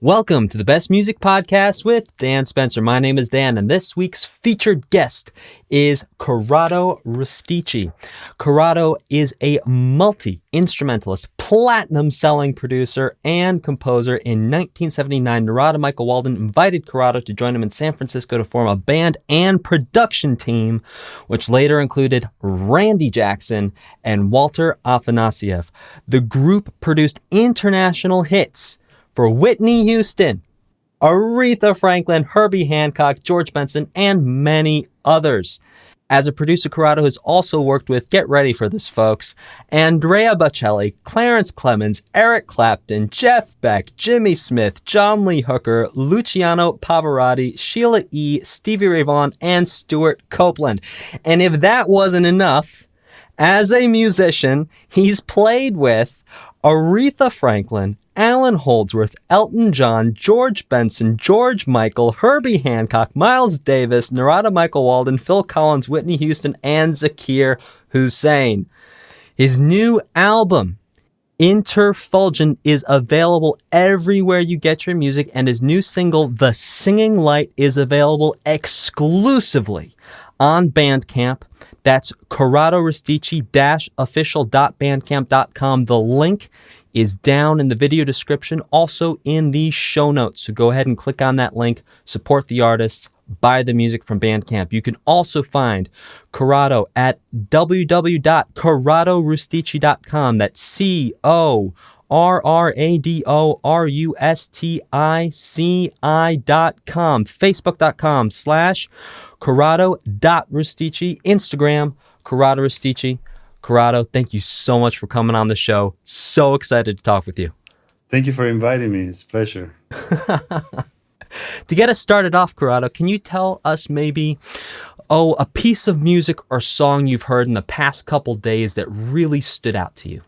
Welcome to the Best Music Podcast with Dan Spencer. My name is Dan, and this week's featured guest is Corrado Rustici. Corrado is a multi-instrumentalist, platinum-selling producer and composer. In 1979, Narada Michael Walden invited Corrado to join him in San Francisco to form a band and production team, which later included Randy Jackson and Walter Afanasieff. The group produced international hits for Whitney Houston, Aretha Franklin, Herbie Hancock, George Benson, and many others. As a producer, Corrado has also worked with, get ready for this folks, Andrea Bocelli, Clarence Clemmons, Eric Clapton, Jeff Beck, Jimmy Smith, John Lee Hooker, Luciano Pavarotti, Sheila E., Stevie Ray Vaughn, and Stewart Copeland. And if that wasn't enough, as a musician, he's played with Aretha Franklin, Allan, Holdsworth, Elton John, George Benson, George Michael, Herbie Hancock, Miles Davis, Narada Michael Walden, Phil Collins, Whitney Houston, and Zakir Hussein. His new album, Interfulgent, is available everywhere you get your music, and his new single, The Singing Light, is available exclusively on Bandcamp. That's corradorustici-official.bandcamp.com. The link is down in the video description, also in the show notes. So go ahead and click on that link, support the artists, buy the music from Bandcamp. You can also find Corrado at www.corradorustici.com. That's CORRADORUSTICI.com. Facebook.com/Corrado.Rustici. Instagram, Corrado Rustici. Corrado, thank you so much for coming on the show. So excited to talk with you. Thank you for inviting me. It's a pleasure. To get us started off, Corrado, can you tell us maybe, a piece of music or song you've heard in the past couple days that really stood out to you?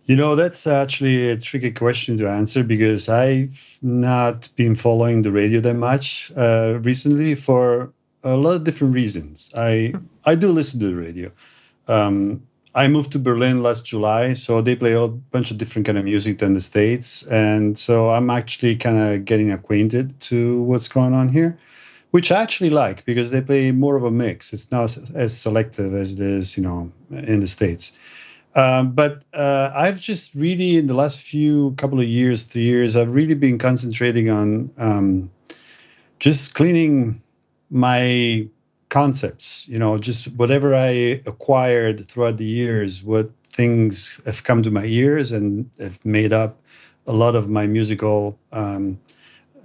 You know, that's actually a tricky question to answer because I've not been following the radio that much recently for a lot of different reasons. I do listen to the radio. I moved to Berlin last July, so they play a bunch of different kind of music than the States. And so I'm actually kind of getting acquainted to what's going on here, which I actually like because they play more of a mix. It's not as selective as it is, in the States. But I've just really, in the last couple of years, 3 years, I've really been concentrating on just cleaning my concepts, just whatever I acquired throughout the years, what things have come to my ears and have made up a lot of my musical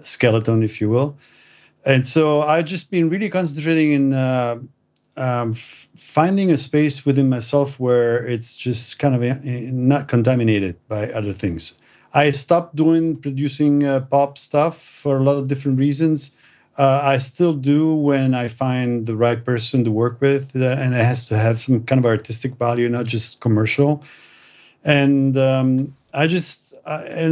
skeleton, if you will. And so I've just been really concentrating in finding a space within myself where it's just kind of not contaminated by other things. I stopped producing pop stuff for a lot of different reasons. I still do when I find the right person to work with, and it has to have some kind of artistic value, not just commercial. And and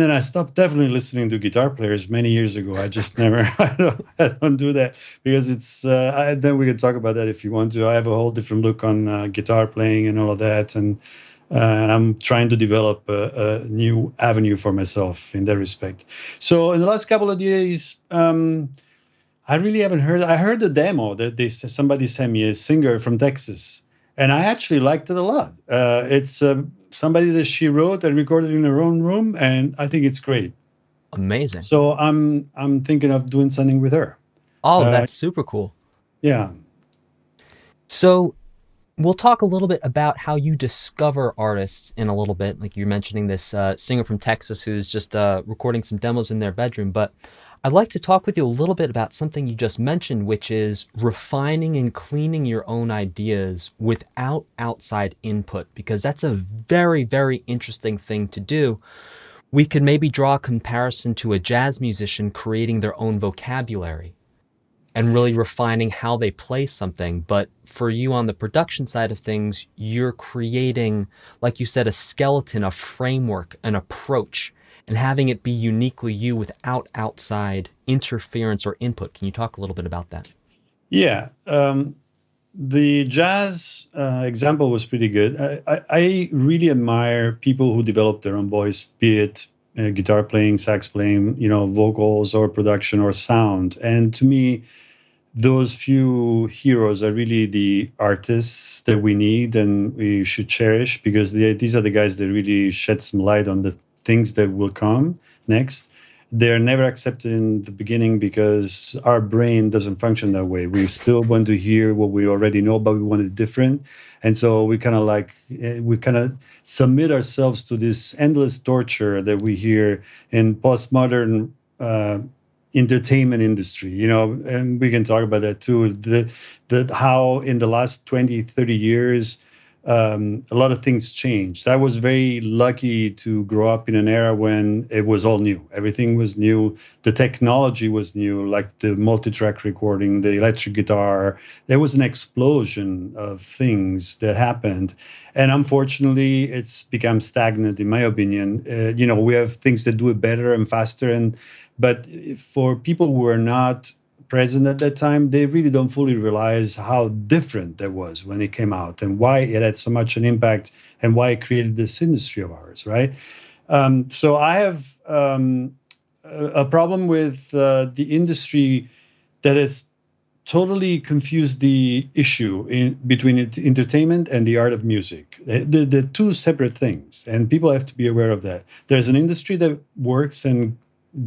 then I stopped definitely listening to guitar players many years ago. I just never, I don't do that because it's, then we can talk about that if you want to. I have a whole different look on guitar playing and all of that. And I'm trying to develop a new avenue for myself in that respect. So in the last couple of days, I really haven't heard. I heard the demo that somebody sent me, a singer from Texas, and I actually liked it a lot. It's somebody that she wrote and recorded in her own room, and I think it's great. Amazing. So I'm thinking of doing something with her. Oh, that's super cool. Yeah. So we'll talk a little bit about how you discover artists in a little bit. Like you're mentioning this singer from Texas who's just recording some demos in their bedroom, but I'd like to talk with you a little bit about something you just mentioned, which is refining and cleaning your own ideas without outside input, because that's a very, very interesting thing to do. We could maybe draw a comparison to a jazz musician creating their own vocabulary and really refining how they play something. But for you on the production side of things, you're creating, like you said, a skeleton, a framework, an approach, and having it be uniquely you without outside interference or input. Can you talk a little bit about that? Yeah. The jazz example was pretty good. I really admire people who develop their own voice, be it guitar playing, sax playing, vocals or production or sound. And to me, those few heroes are really the artists that we need and we should cherish, because these are the guys that really shed some light on the things that will come next. They're never accepted in the beginning because our brain doesn't function that way. We still want to hear what we already know, but we want it different. And so we kind of submit ourselves to this endless torture that we hear in postmodern entertainment industry, and we can talk about that too. How in the last 20, 30 years, a lot of things changed. I was very lucky to grow up in an era when it was all new. Everything was new. The technology was new, like the multi-track recording, the electric guitar. There was an explosion of things that happened. And unfortunately, it's become stagnant, in my opinion. We have things that do it better and faster. But for people who are not present at that time, they really don't fully realize how different that was when it came out and why it had so much an impact and why it created this industry of ours, right? So I have a problem with the industry that has totally confused the issue between entertainment and the art of music. They're two separate things, and people have to be aware of that. There's an industry that works and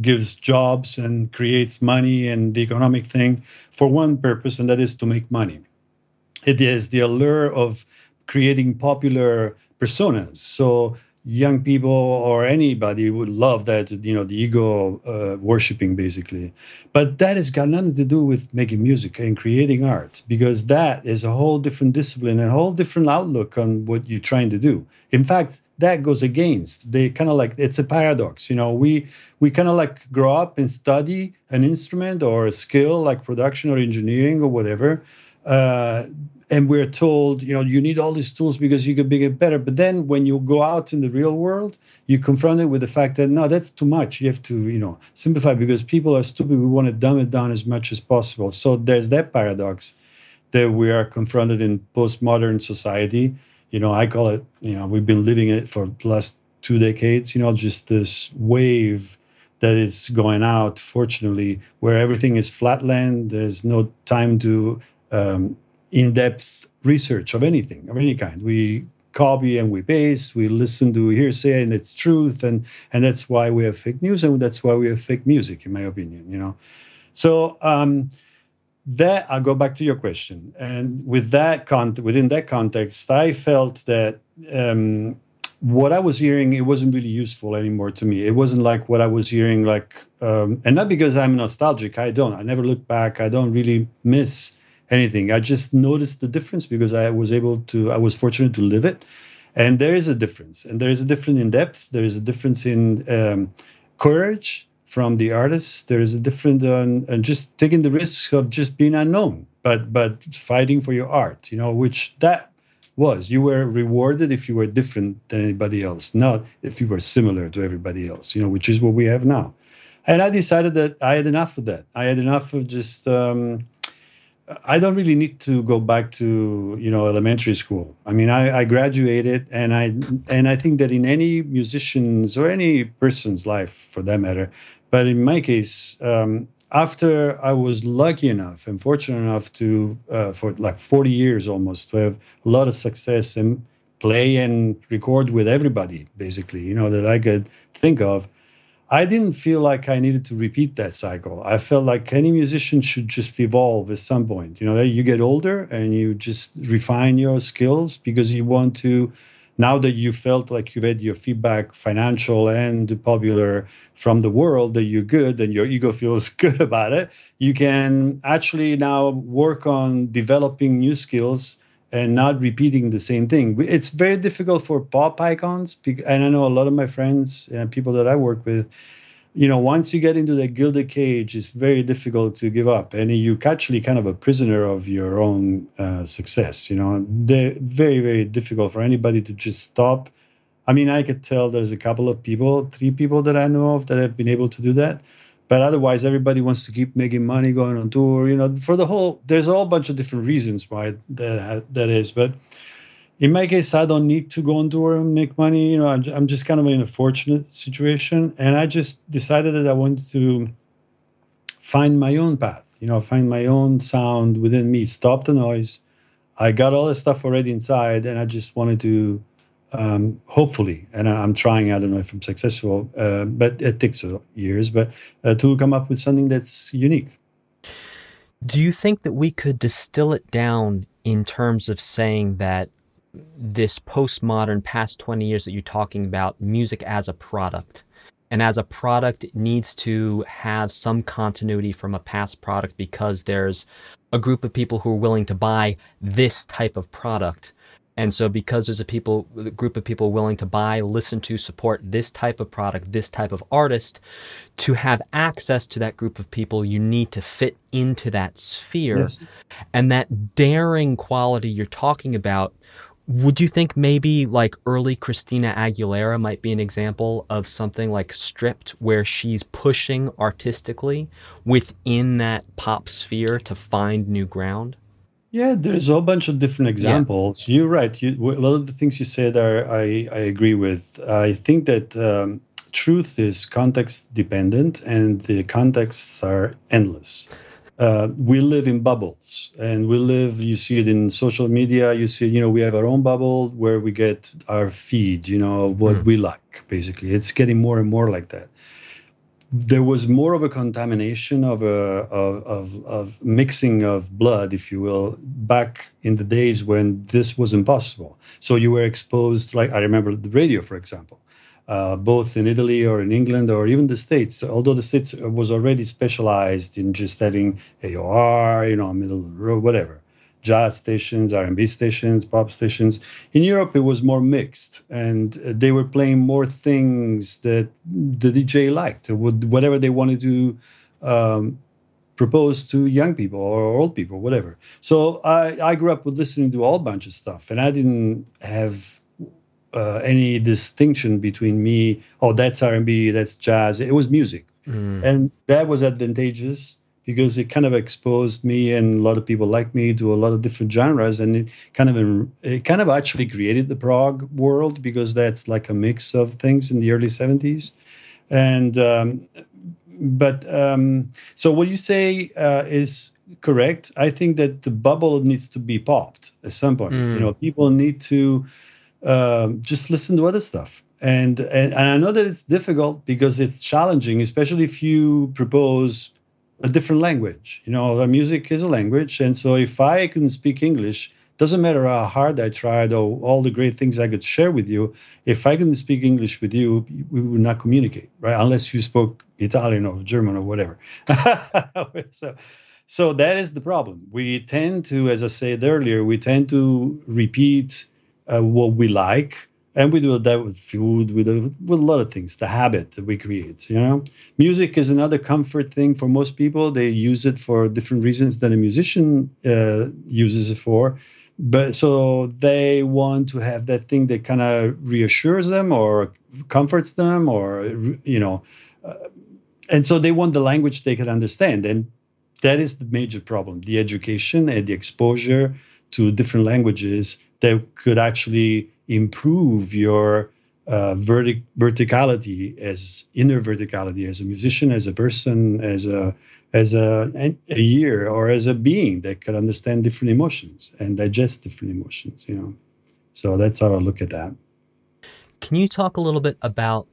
gives jobs and creates money and the economic thing for one purpose, and that is to make money. It is the allure of creating popular personas. So young people or anybody would love that, the ego worshiping, basically. But that has got nothing to do with making music and creating art, because that is a whole different discipline and a whole different outlook on what you're trying to do. In fact, that goes against. They kind of like, it's a paradox. We kind of like grow up and study an instrument or a skill like production or engineering or whatever. And we're told, you need all these tools because you can make it better. But then when you go out in the real world, you're confronted with the fact that, no, that's too much. You have to, simplify, because people are stupid. We want to dumb it down as much as possible. So there's that paradox that we are confronted in postmodern society. I call it, we've been living it for the last 2 decades, just this wave that is going out, fortunately, where everything is flatland. There's no time to in-depth research of anything, of any kind. We copy and we paste, we listen to hearsay and it's truth, and that's why we have fake news, and that's why we have fake music, in my opinion, So that, I'll go back to your question. And with that within that context, I felt that what I was hearing, it wasn't really useful anymore to me. It wasn't like what I was hearing, and not because I'm nostalgic. I never look back. I don't really miss anything. I just noticed the difference because I was fortunate to live it. And there is a difference. And there is a difference in depth. There is a difference in courage from the artists. There is a difference on just taking the risk of just being unknown, but fighting for your art, which that was. You were rewarded if you were different than anybody else, not if you were similar to everybody else, which is what we have now. And I decided that I had enough of that. I had enough of just... I don't really need to go back to elementary school. I mean, I graduated, and I think that in any musician's or any person's life, for that matter, but in my case, after I was lucky enough and fortunate enough to for like 40 years almost to have a lot of success and play and record with everybody, basically, that I could think of, I didn't feel like I needed to repeat that cycle. I felt like any musician should just evolve at some point. You get older and you just refine your skills because you want to, now that you felt like you've had your feedback, financial and popular, from the world, that you're good and your ego feels good about it, you can actually now work on developing new skills and not repeating the same thing. It's very difficult for pop icons, and I know a lot of my friends and people that I work with, once you get into the gilded cage, it's very difficult to give up. And you're actually kind of a prisoner of your own success. They're very, very difficult for anybody to just stop. I mean, I could tell there's a couple of people, 3 people that I know of that have been able to do that. But otherwise, everybody wants to keep making money, going on tour, there's a whole bunch of different reasons why that is. But In my case, I don't need to go on tour and make money. I'm just kind of in a fortunate situation, and I just decided that I wanted to find my own path. Find my own sound within me. Stop the noise. I got all the stuff already inside, and I just wanted to, hopefully, and I'm trying. I don't know if I'm successful, but it takes years. But to come up with something that's unique. Do you think that we could distill it down in terms of saying that this postmodern past 20 years that you're talking about, music as a product, and as a product, it needs to have some continuity from a past product because there's a group of people who are willing to buy this type of product. And so because there's a group of people willing to buy, listen to, support this type of product, this type of artist, to have access to that group of people, you need to fit into that sphere. Yes. And that daring quality you're talking about, would you think maybe like early Christina Aguilera might be an example of something like Stripped, where she's pushing artistically within that pop sphere to find new ground? Yeah, there's a whole bunch of different examples. Yeah. You're right. A lot of the things you said I agree with. I think that truth is context dependent, and the contexts are endless. We live in bubbles, and you see it in social media. You see, we have our own bubble where we get our feed, of what we like, basically. It's getting more and more like that. There was more of a contamination of mixing of blood, if you will, back in the days when this was impossible. So you were exposed, like I remember the radio, for example, both in Italy or in England or even the States, although the States was already specialized in just having AOR, middle of the road, whatever. Jazz stations, R&B stations, pop stations. In Europe, it was more mixed, and they were playing more things that the DJ liked, whatever they wanted to propose to young people or old people, whatever. So I grew up with listening to a whole bunch of stuff, and I didn't have any distinction between me. Oh, that's R&B, that's jazz. It was music, and that was advantageous, because it kind of exposed me and a lot of people like me to a lot of different genres, and it kind of actually created the prog world, because that's like a mix of things in the early 70s. And so what you say is correct. I think that the bubble needs to be popped at some point. People need to just listen to other stuff. And I know that it's difficult because it's challenging, especially if you propose a different language. The music is a language. And so if I couldn't speak English, doesn't matter how hard I tried or all the great things I could share with you, if I couldn't speak English with you, we would not communicate, right? Unless you spoke Italian or German or whatever. So that is the problem. We tend to, as I said earlier, repeat what we like. And we do that with food, with a lot of things, the habit that we create, Music is another comfort thing for most people. They use it for different reasons than a musician uses it for. But so they want to have that thing that kind of reassures them or comforts them or, and so they want the language they can understand. And that is the major problem, the education and the exposure to different languages that could actually improve your verticality, inner verticality as a musician, as a person, as a year, or as a being that can understand different emotions and digest different emotions. So that's how I look at that. Can you talk a little bit about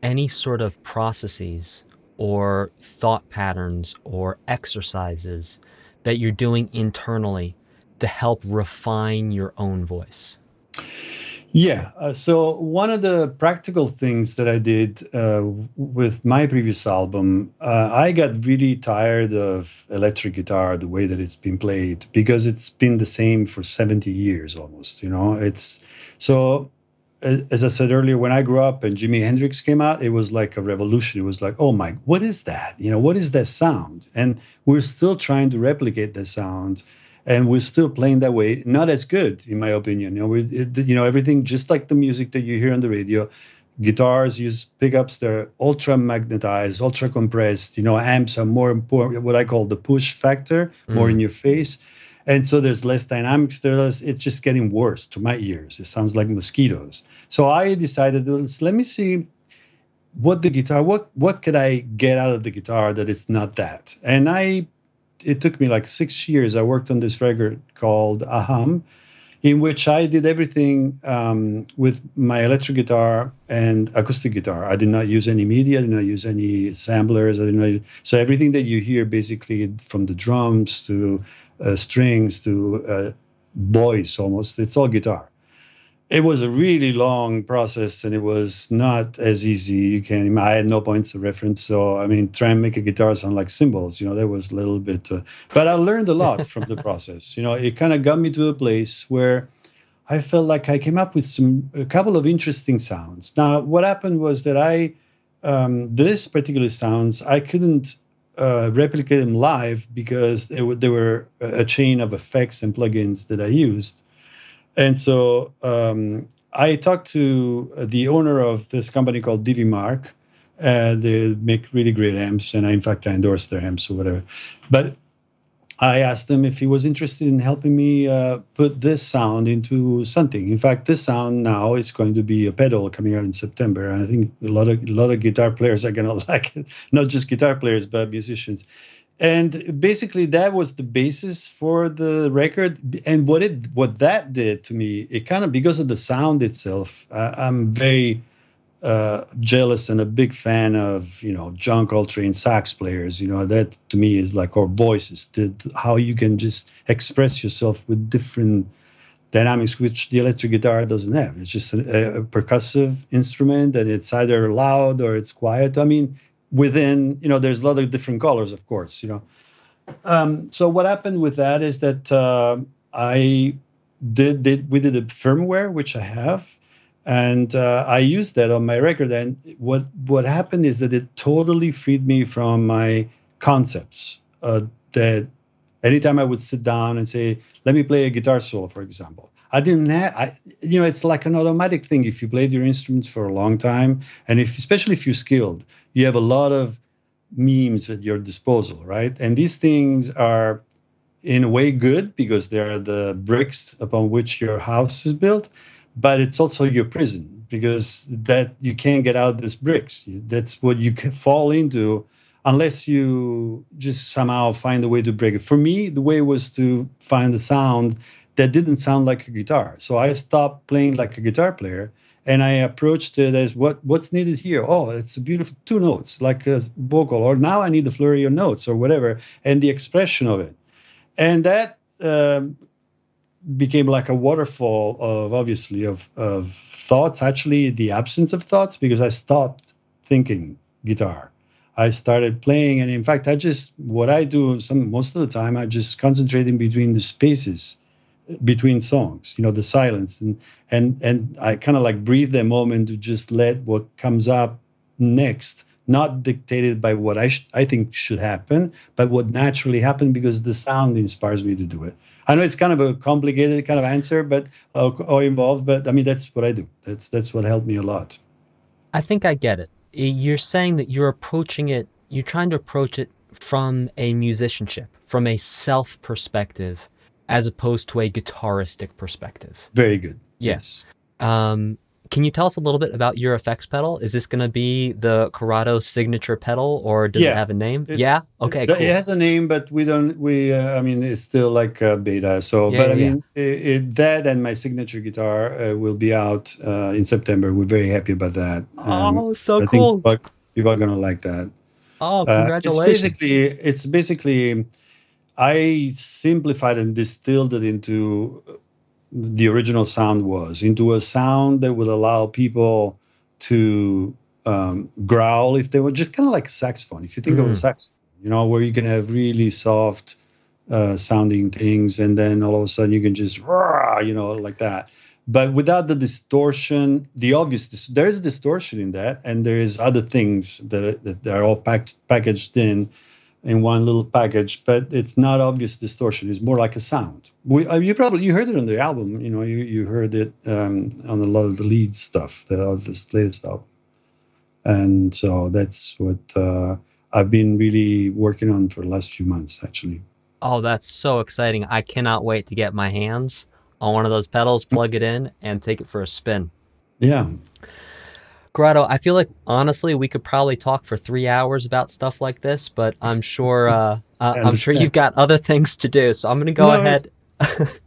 any sort of processes or thought patterns or exercises that you're doing internally to help refine your own voice? Yeah. So one of the practical things that I did with my previous album, I got really tired of electric guitar, the way that it's been played, because it's been the same for 70 years almost. It's so, as I said earlier, when I grew up and Jimi Hendrix came out, it was like a revolution. It was like, oh my, what is that? What is that sound? And we're still trying to replicate that sound. And we're still playing that way, not as good, in my opinion. Everything just like the music that you hear on the radio. Guitars use pickups; they're ultra magnetized, ultra compressed. Amps are more important. What I call the push factor, more in your face. And so there's less dynamics. It's just getting worse to my ears. It sounds like mosquitoes. So I decided, let me see what could I get out of the guitar that it's not that. And it took me like 6 years. I worked on this record called Aham, in which I did everything with my electric guitar and acoustic guitar. I did not use any MIDI. I did not use any samplers. So everything that you hear, basically, from the drums to strings to voice, almost, it's all guitar. It was a really long process, and it was not as easy. I had no points of reference. So, I mean, try and make a guitar sound like cymbals, that was a little bit, but I learned a lot from the process. It kind of got me to a place where I felt like I came up with a couple of interesting sounds. Now, what happened was that this particular sounds, I couldn't replicate them live because they were a chain of effects and plugins that I used. And so I talked to the owner of this company called DV Mark. They make really great amps, and I endorsed their amps or whatever. But I asked him if he was interested in helping me put this sound into something. In fact, this sound now is going to be a pedal coming out in September. And I think a lot of guitar players are going to like it. Not just guitar players, but musicians. And basically, that was the basis for the record. And what that did to me, it kind of, because of the sound itself, I'm very jealous and a big fan of, John Coltrane sax players. That to me is like our voices, how you can just express yourself with different dynamics, which the electric guitar doesn't have. It's just a percussive instrument, and it's either loud or it's quiet. I mean, within, there's a lot of different colors, of course, So what happened with that is that we did a firmware, which I have, and I used that on my record. And what happened is that it totally freed me from my concepts. That anytime I would sit down and say, let me play a guitar solo, for example, it's like an automatic thing. If you played your instruments for a long time, and especially if you're skilled, you have a lot of memes at your disposal, right? And these things are, in a way, good because they're the bricks upon which your house is built, but it's also your prison because that you can't get out these bricks. That's what you can fall into unless you just somehow find a way to break it. For me, the way was to find a sound that didn't sound like a guitar. So I stopped playing like a guitar player, and I approached it as what's needed here. Oh, it's a beautiful 2 notes, like a vocal, or now I need the flurry of notes or whatever, and the expression of it. And that became like a waterfall of thoughts, actually the absence of thoughts, because I stopped thinking guitar. I started playing, and in fact, what I do most of the time, I just concentrate in between the spaces between songs, the silence, and I kind of like breathe the moment to just let what comes up next, not dictated by what I think should happen, but what naturally happened because the sound inspires me to do it. I know it's kind of a complicated kind of answer, but or involved, but I mean that's what I do. That's what helped me a lot. I think I get it. You're saying that you're trying to approach it from a musicianship, from a self perspective, as opposed to a guitaristic perspective. Very good. Yes. Can you tell us a little bit about your effects pedal? Is this going to be the Corrado signature pedal, or does it have a name? Okay, cool. It has a name, but I mean, it's still like a beta. So, that and my signature guitar will be out in September. We're very happy about that. So cool. I think people are going to like that. Oh, congratulations. It's basically, I simplified and distilled it into the original sound into a sound that would allow people to growl if they were just kind of like a saxophone. If you think of a saxophone, where you can have really soft sounding things, and then all of a sudden you can just like that, but without the distortion, there is distortion in that, and there is other things that are all packaged in one little package, but it's not obvious distortion. It's more like a sound. You heard it on the album. You heard it on a lot of the lead stuff, this latest stuff, and so that's what I've been really working on for the last few months, actually. Oh, that's so exciting. I cannot wait to get my hands on one of those pedals, plug it in, and take it for a spin. Yeah. Corrado, I feel like honestly we could probably talk for 3 hours about stuff like this, but I I'm sure you've understand. got other things to do. So I'm going to go No, it's ahead.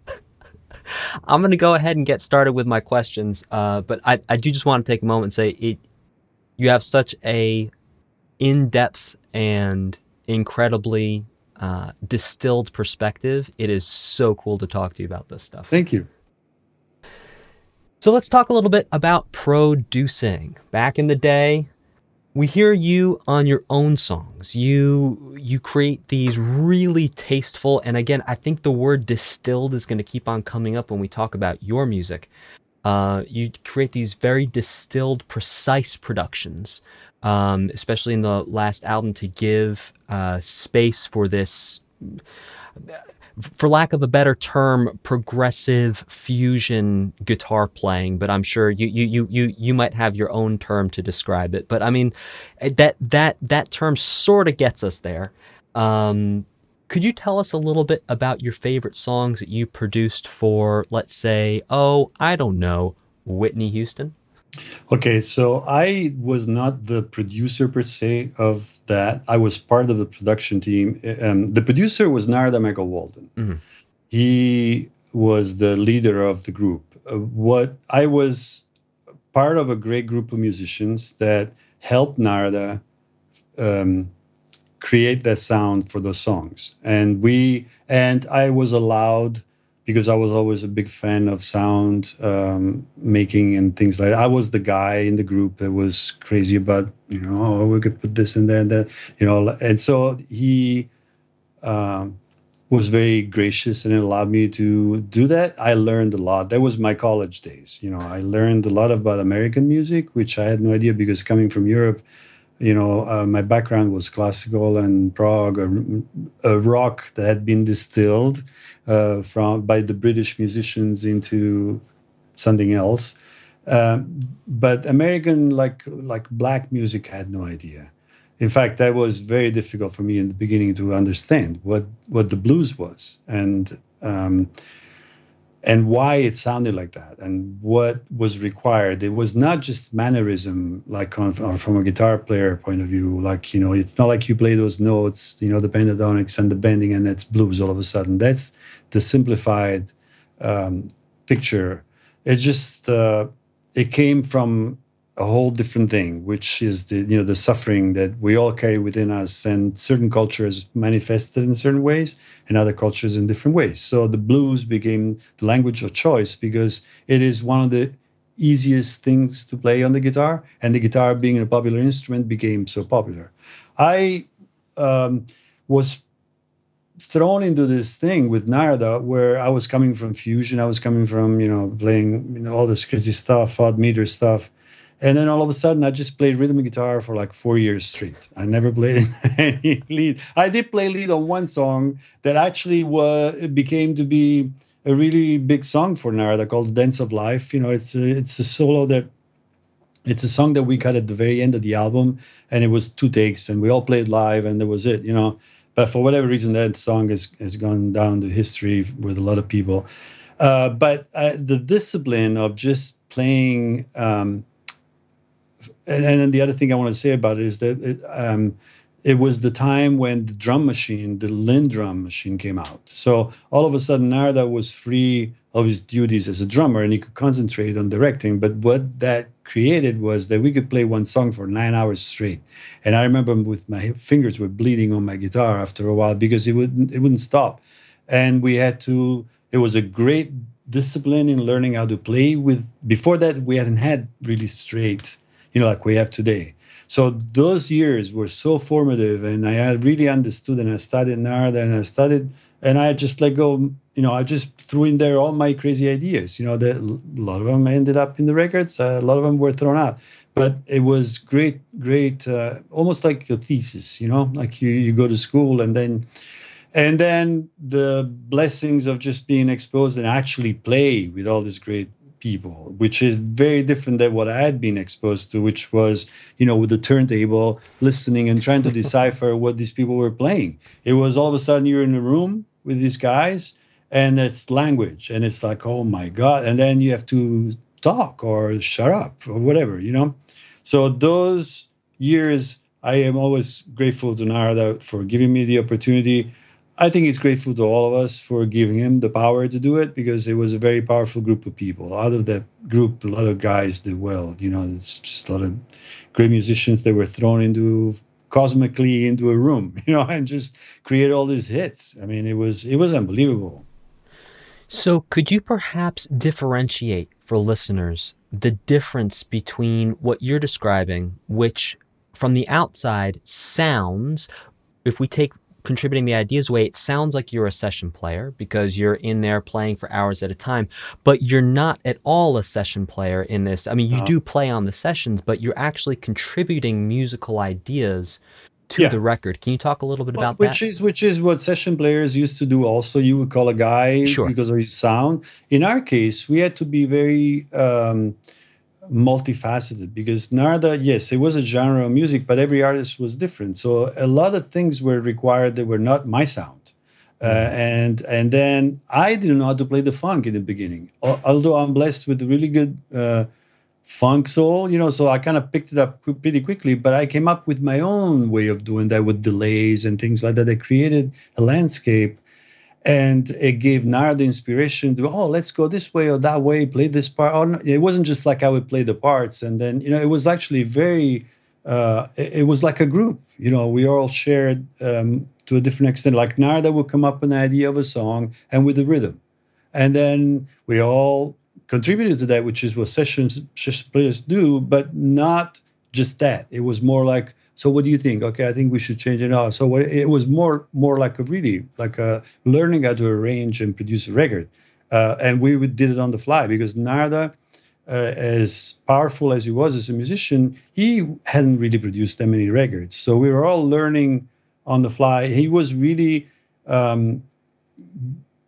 I'm going to go ahead and get started with my questions. But I do just want to take a moment and say you have such a in-depth and incredibly distilled perspective. It is so cool to talk to you about this stuff. thank you. So let's talk a little bit about producing. Back in the day, we hear you on your own songs. You create these really tasteful, and again, I think the word distilled is going to keep on coming up when we talk about your music. You create these very distilled, precise productions, especially in the last album, to give space for this, for lack of a better term, progressive fusion guitar playing. But I'm sure you might have your own term to describe it. But I mean, that term sort of gets us there. Could you tell us a little bit about your favorite songs that you produced for, let's say, oh, I don't know, Whitney Houston? Okay, so I was not the producer per se of that. I was part of the production team. The producer was Narada Michael Walden. Mhm. He was the leader of the group. What I was part of a great group of musicians that helped Narada um, create that sound for those songs, and I was allowed, because I was always a big fan of sound making and things like that. I was the guy in the group that was crazy about, oh, we could put this in there and that, and so he was very gracious and allowed me to do that. I learned a lot. That was my college days. I learned a lot about American music, which I had no idea, because coming from Europe, my background was classical and prog, a rock that had been distilled by the British musicians into something else. But American, like black music, I had no idea. In fact, that was very difficult for me in the beginning to understand what the blues was, and why it sounded like that, and what was required. It was not just mannerism, like from a guitar player point of view. Like, it's not like you play those notes, the pentatonics and the bending, and that's blues all of a sudden. That's the simplified picture. It just it came from a whole different thing, which is the suffering that we all carry within us, and certain cultures manifested in certain ways and other cultures in different ways. So the blues became the language of choice because it is one of the easiest things to play on the guitar, and the guitar, being a popular instrument, became so popular. I was thrown into this thing with Narada, where I was coming from fusion. I was coming from playing all this crazy stuff, odd meter stuff. And then all of a sudden, I just played rhythm guitar for like 4 years straight. I never played any lead. I did play lead on one song that actually became to be a really big song for Narada, called "Dance of Life." It's a solo that it's a song that we cut at the very end of the album, and it was 2 takes, and we all played live, and that was it. But for whatever reason, that song has gone down to history with a lot of people. But the discipline of just playing. And then the other thing I want to say about it is that it was the time when the drum machine, the Linn drum machine, came out. So all of a sudden, Narada was free of his duties as a drummer, and he could concentrate on directing. But what that created was that we could play one song for 9 hours straight. And I remember with my fingers were bleeding on my guitar after a while, because it wouldn't stop. And we had to. It was a great discipline in learning how to play with. Before that, we hadn't had really straight, like we have today. So those years were so formative, and I had really understood, and I studied Narada, and I just let go. I just threw in there all my crazy ideas. That a lot of them ended up in the records. A lot of them were thrown out, but it was great, almost like a thesis. Like you go to school, and then the blessings of just being exposed and actually play with all these great people, which is very different than what I had been exposed to, which was, with the turntable, listening and trying to decipher what these people were playing. It was all of a sudden you're in a room with these guys and it's language and it's like, oh my God. And then you have to talk or shut up or whatever, So those years, I am always grateful to Narada for giving me the opportunity. I think he's grateful to all of us for giving him the power to do it, because it was a very powerful group of people. Out of that group, a lot of guys did well. It's just a lot of great musicians that were thrown cosmically into a room, and just create all these hits. I mean, it was unbelievable. So could you perhaps differentiate for listeners the difference between what you're describing, which from the outside sounds, if we take contributing the ideas away, it sounds like you're a session player because you're in there playing for hours at a time, but you're not at all a session player in this. I mean, you do play on the sessions, but you're actually contributing musical ideas to the record. Can you talk a little bit about that? Which is what session players used to do also. You would call a guy because of his sound. In our case, we had to be very multifaceted, because Narada, yes, it was a genre of music, but every artist was different. So a lot of things were required that were not my sound. And then I didn't know how to play the funk in the beginning, although I'm blessed with a really good funk soul, so I kind of picked it up pretty quickly, but I came up with my own way of doing that with delays and things like that. I created a landscape. And it gave Narada inspiration to, let's go this way or that way, play this part. It wasn't just like I would play the parts. And then, it was actually it was like a group. We all shared to a different extent. Like Narada would come up with an idea of a song and with the rhythm. And then we all contributed to that, which is what session players do, but not just that. It was more like, so what do you think? Okay, I think we should change it out. So it was more like learning how to arrange and produce a record. And we did it on the fly, because Narada, as powerful as he was as a musician, he hadn't really produced that many records. So we were all learning on the fly. He was really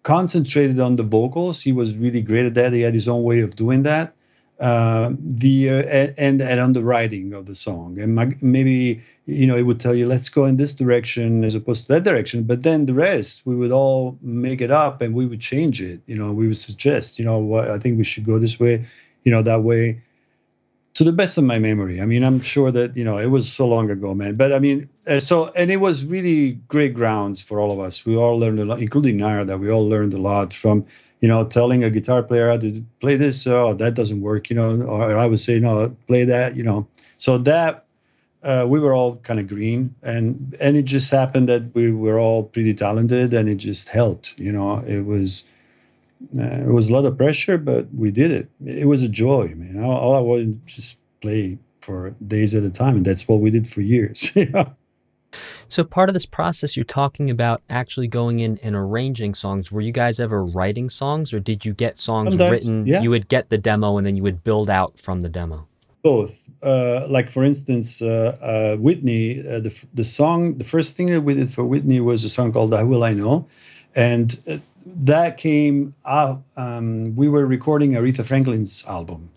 concentrated on the vocals. He was really great at that. He had his own way of doing that. And on the writing of the song, and maybe it would tell you, let's go in this direction as opposed to that direction, but then the rest we would all make it up and we would change it. We would suggest, I think we should go this way, that way, to the best of my memory. I mean, I'm sure that it was so long ago, man, but I mean, and it was really great grounds for all of us. We all learned a lot, including Narada. We all learned a lot from telling a guitar player how to play this, that doesn't work, or I would say, no, play that, So that we were all kind of green, and it just happened that we were all pretty talented, and it just helped. It was a lot of pressure, but we did it. It was a joy, man. All I wanted to just play for days at a time, and that's what we did for years. So part of this process, you're talking about actually going in and arranging songs. Were you guys ever writing songs, or did you get songs Sometimes, written? Yeah. You would get the demo and then you would build out from the demo? Both. Like, for instance, Whitney, the first thing that we did for Whitney was a song called "How Will I Know?" And that came out. We were recording Aretha Franklin's album.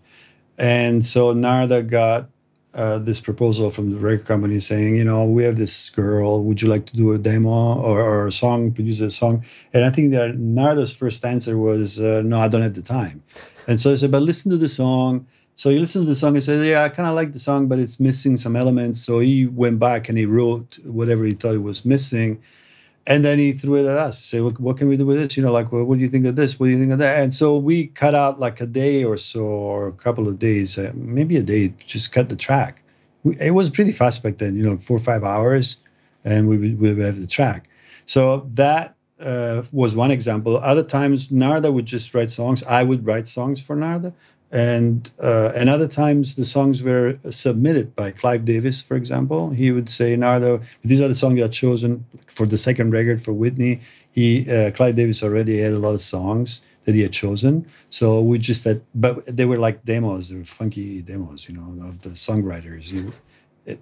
And so Narada got this proposal from the record company saying, we have this girl, would you like to do a demo or a song, produce a song? And I think that Narada's first answer was, no, I don't have the time. And so I said, but listen to the song. So he listened to the song and said, yeah, I kind of like the song, but it's missing some elements. So he went back and he wrote whatever he thought it was missing. And then he threw it at us. Say, what can we do with this? Well, what do you think of this? What do you think of that? And so we cut out like a day or so, or a couple of days, maybe a day, just cut the track. It was pretty fast back then, 4 or 5 hours, and we would have the track. So that was one example. Other times, Narada would just write songs. I would write songs for Narada. And other times the songs were submitted by Clive Davis, for example. He would say, Narada, these are the songs you had chosen for the second record for Whitney. Clive Davis already had a lot of songs that he had chosen. So we just had, but they were like demos, they were funky demos, of the songwriters.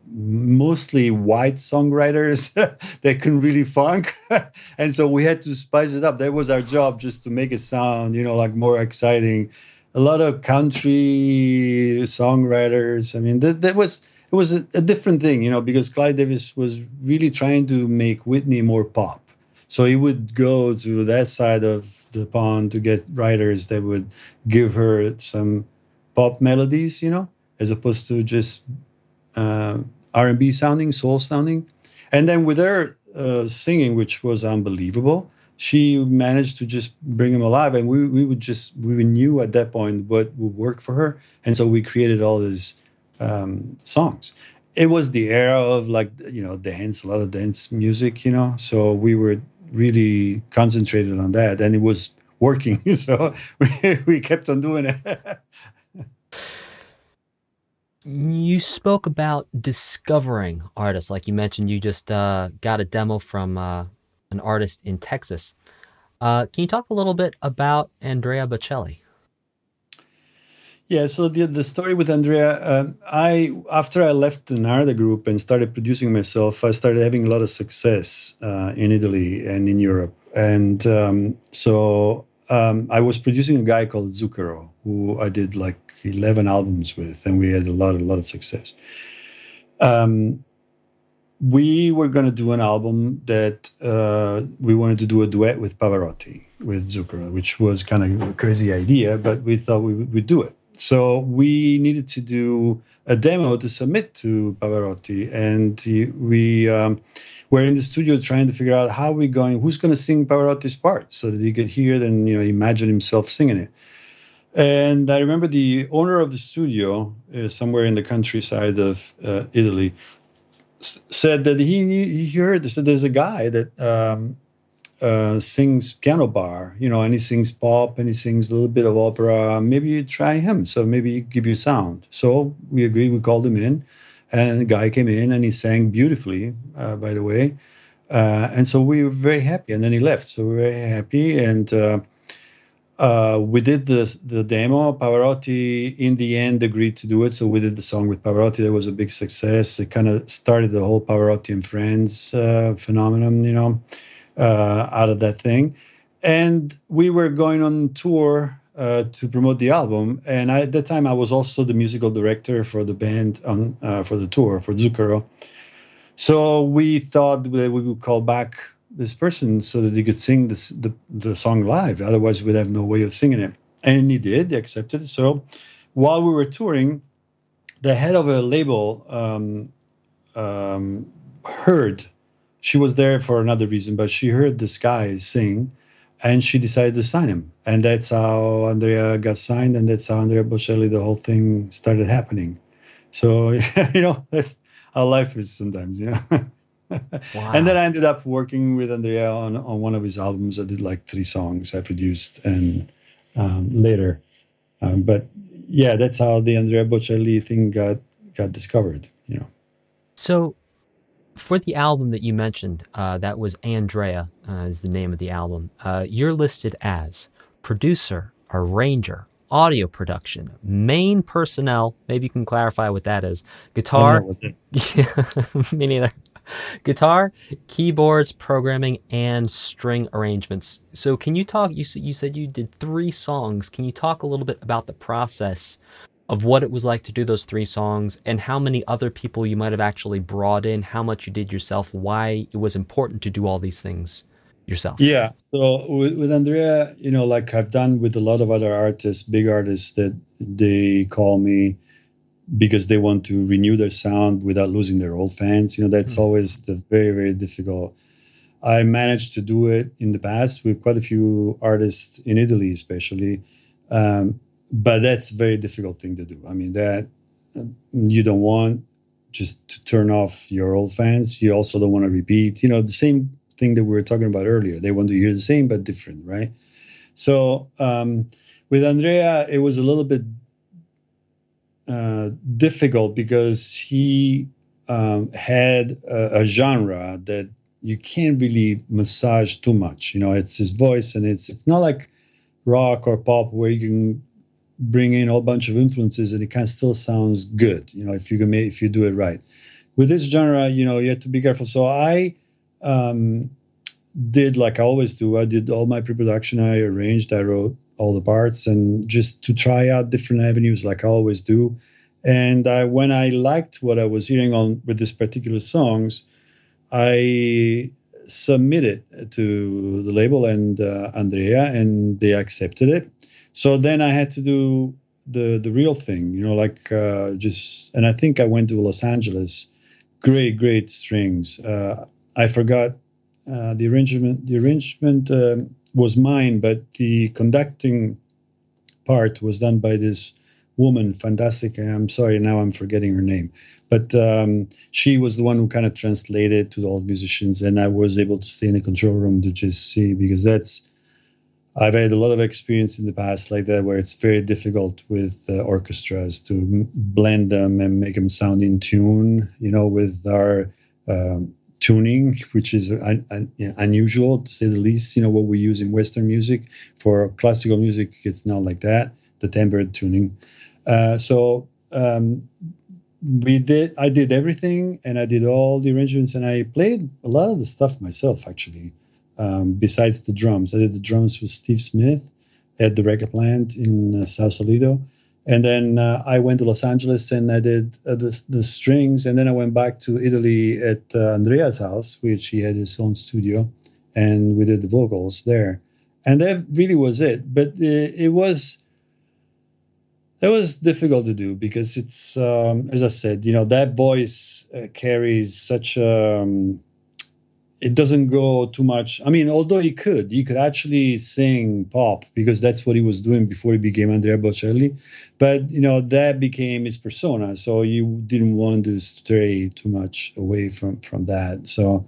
Mostly white songwriters that couldn't really funk. And so we had to spice it up. That was our job, just to make it sound, like more exciting. a lot of country songwriters. I mean, that was it was a different thing, because Clive Davis was really trying to make Whitney more pop. So he would go to that side of the pond to get writers that would give her some pop melodies, as opposed to just R&B sounding, soul sounding. And then with her singing, which was unbelievable, she managed to just bring him alive. And we knew at that point what would work for her. And so we created all these songs. It was the era of dance, a lot of dance music, so we were really concentrated on that, and it was working. So we kept on doing it. You spoke about discovering artists. Like you mentioned, you just got a demo from an artist in Texas. Can you talk a little bit about Andrea Bocelli? Yeah, so the story with Andrea, after I left the Narada group and started producing myself, I started having a lot of success in Italy and in Europe. And I was producing a guy called Zucchero, who I did like 11 albums with, and we had a lot of success. We were going to do an album that we wanted to do a duet with Pavarotti, with Zucchero, which was kind of a crazy idea, but we thought we would do it. So we needed to do a demo to submit to Pavarotti, and we were in the studio trying to figure out who's going to sing Pavarotti's part so that he could hear it and imagine himself singing it. And I remember the owner of the studio, somewhere in the countryside of Italy, said that he heard that there's a guy that sings piano bar, and he sings pop and he sings a little bit of opera. Maybe you try him. So maybe he give you sound. So we agreed. We called him in, and the guy came in and he sang beautifully, by the way. And so we were very happy. And then he left. So we were very happy. And we did the demo. Pavarotti, in the end, agreed to do it. So we did the song with Pavarotti. That was a big success. It kind of started the whole Pavarotti and Friends phenomenon, out of that thing. And we were going on tour to promote the album. And at that time, I was also the musical director for the band for the tour, for Zucchero. So we thought that we would call back this person so that he could sing the song live. Otherwise, we'd have no way of singing it. And he did. He accepted it. So while we were touring, the head of a label heard. She was there for another reason, but she heard this guy sing, and she decided to sign him. And that's how Andrea got signed, and that's how Andrea Bocelli, the whole thing started happening. So, that's how life is sometimes, Wow. And then I ended up working with Andrea on one of his albums. I did like 3 songs I produced and later. But yeah, that's how the Andrea Bocelli thing got discovered, So for the album that you mentioned, that was Andrea, is the name of the album. You're listed as producer, arranger, audio production, main personnel. Maybe you can clarify what that is. Guitar. Me neither. Guitar, keyboards, programming, and string arrangements. So can you talk, you said you did 3 songs. Can you talk a little bit about the process of what it was like to do those 3 songs and how many other people you might have actually brought in, how much you did yourself, why it was important to do all these things yourself? Yeah. So with Andrea, like I've done with a lot of other artists, big artists, that they call me because they want to renew their sound without losing their old fans. That's always the very, very difficult. I managed to do it in the past with quite a few artists in Italy, especially. But that's a very difficult thing to do. I mean, that you don't want just to turn off your old fans. You also don't want to repeat, the same thing that we were talking about earlier. They want to hear the same, but different, right? So with Andrea, it was a little bit difficult because he had a genre that you can't really massage too much. It's his voice, and it's not like rock or pop where you can bring in a whole bunch of influences and it kind of still sounds good, if you do it right. With this genre, you have to be careful. So I did like I always do. I did all my pre-production. I arranged, I wrote all the parts, and just to try out different avenues like I always do. And when I liked what I was hearing on with this particular songs, I submitted to the label and Andrea, and they accepted it. So then I had to do the real thing, and I think I went to Los Angeles. Great strings. I forgot the arrangement. The arrangement was mine, but the conducting part was done by this woman, fantastic. I'm sorry, now I'm forgetting her name, but she was the one who kind of translated to all the musicians, and I was able to stay in the control room to just see, because I've had a lot of experience in the past like that, where it's very difficult with orchestras to blend them and make them sound in tune, with our tuning, which is unusual to say the least. What we use in Western music. For classical music, it's not like that, the tempered tuning. I did everything, and I did all the arrangements, and I played a lot of the stuff myself, actually. Besides the drums, I did the drums with Steve Smith at the record plant in South Toledo. And then I went to Los Angeles and I did the strings. And then I went back to Italy at Andrea's house, which he had his own studio, and we did the vocals there. And that really was it. But it was difficult to do, because it's, as I said, that voice carries such it doesn't go too much. I mean, although he could actually sing pop, because that's what he was doing before he became Andrea Bocelli. But, that became his persona. So you didn't want to stray too much away from that. So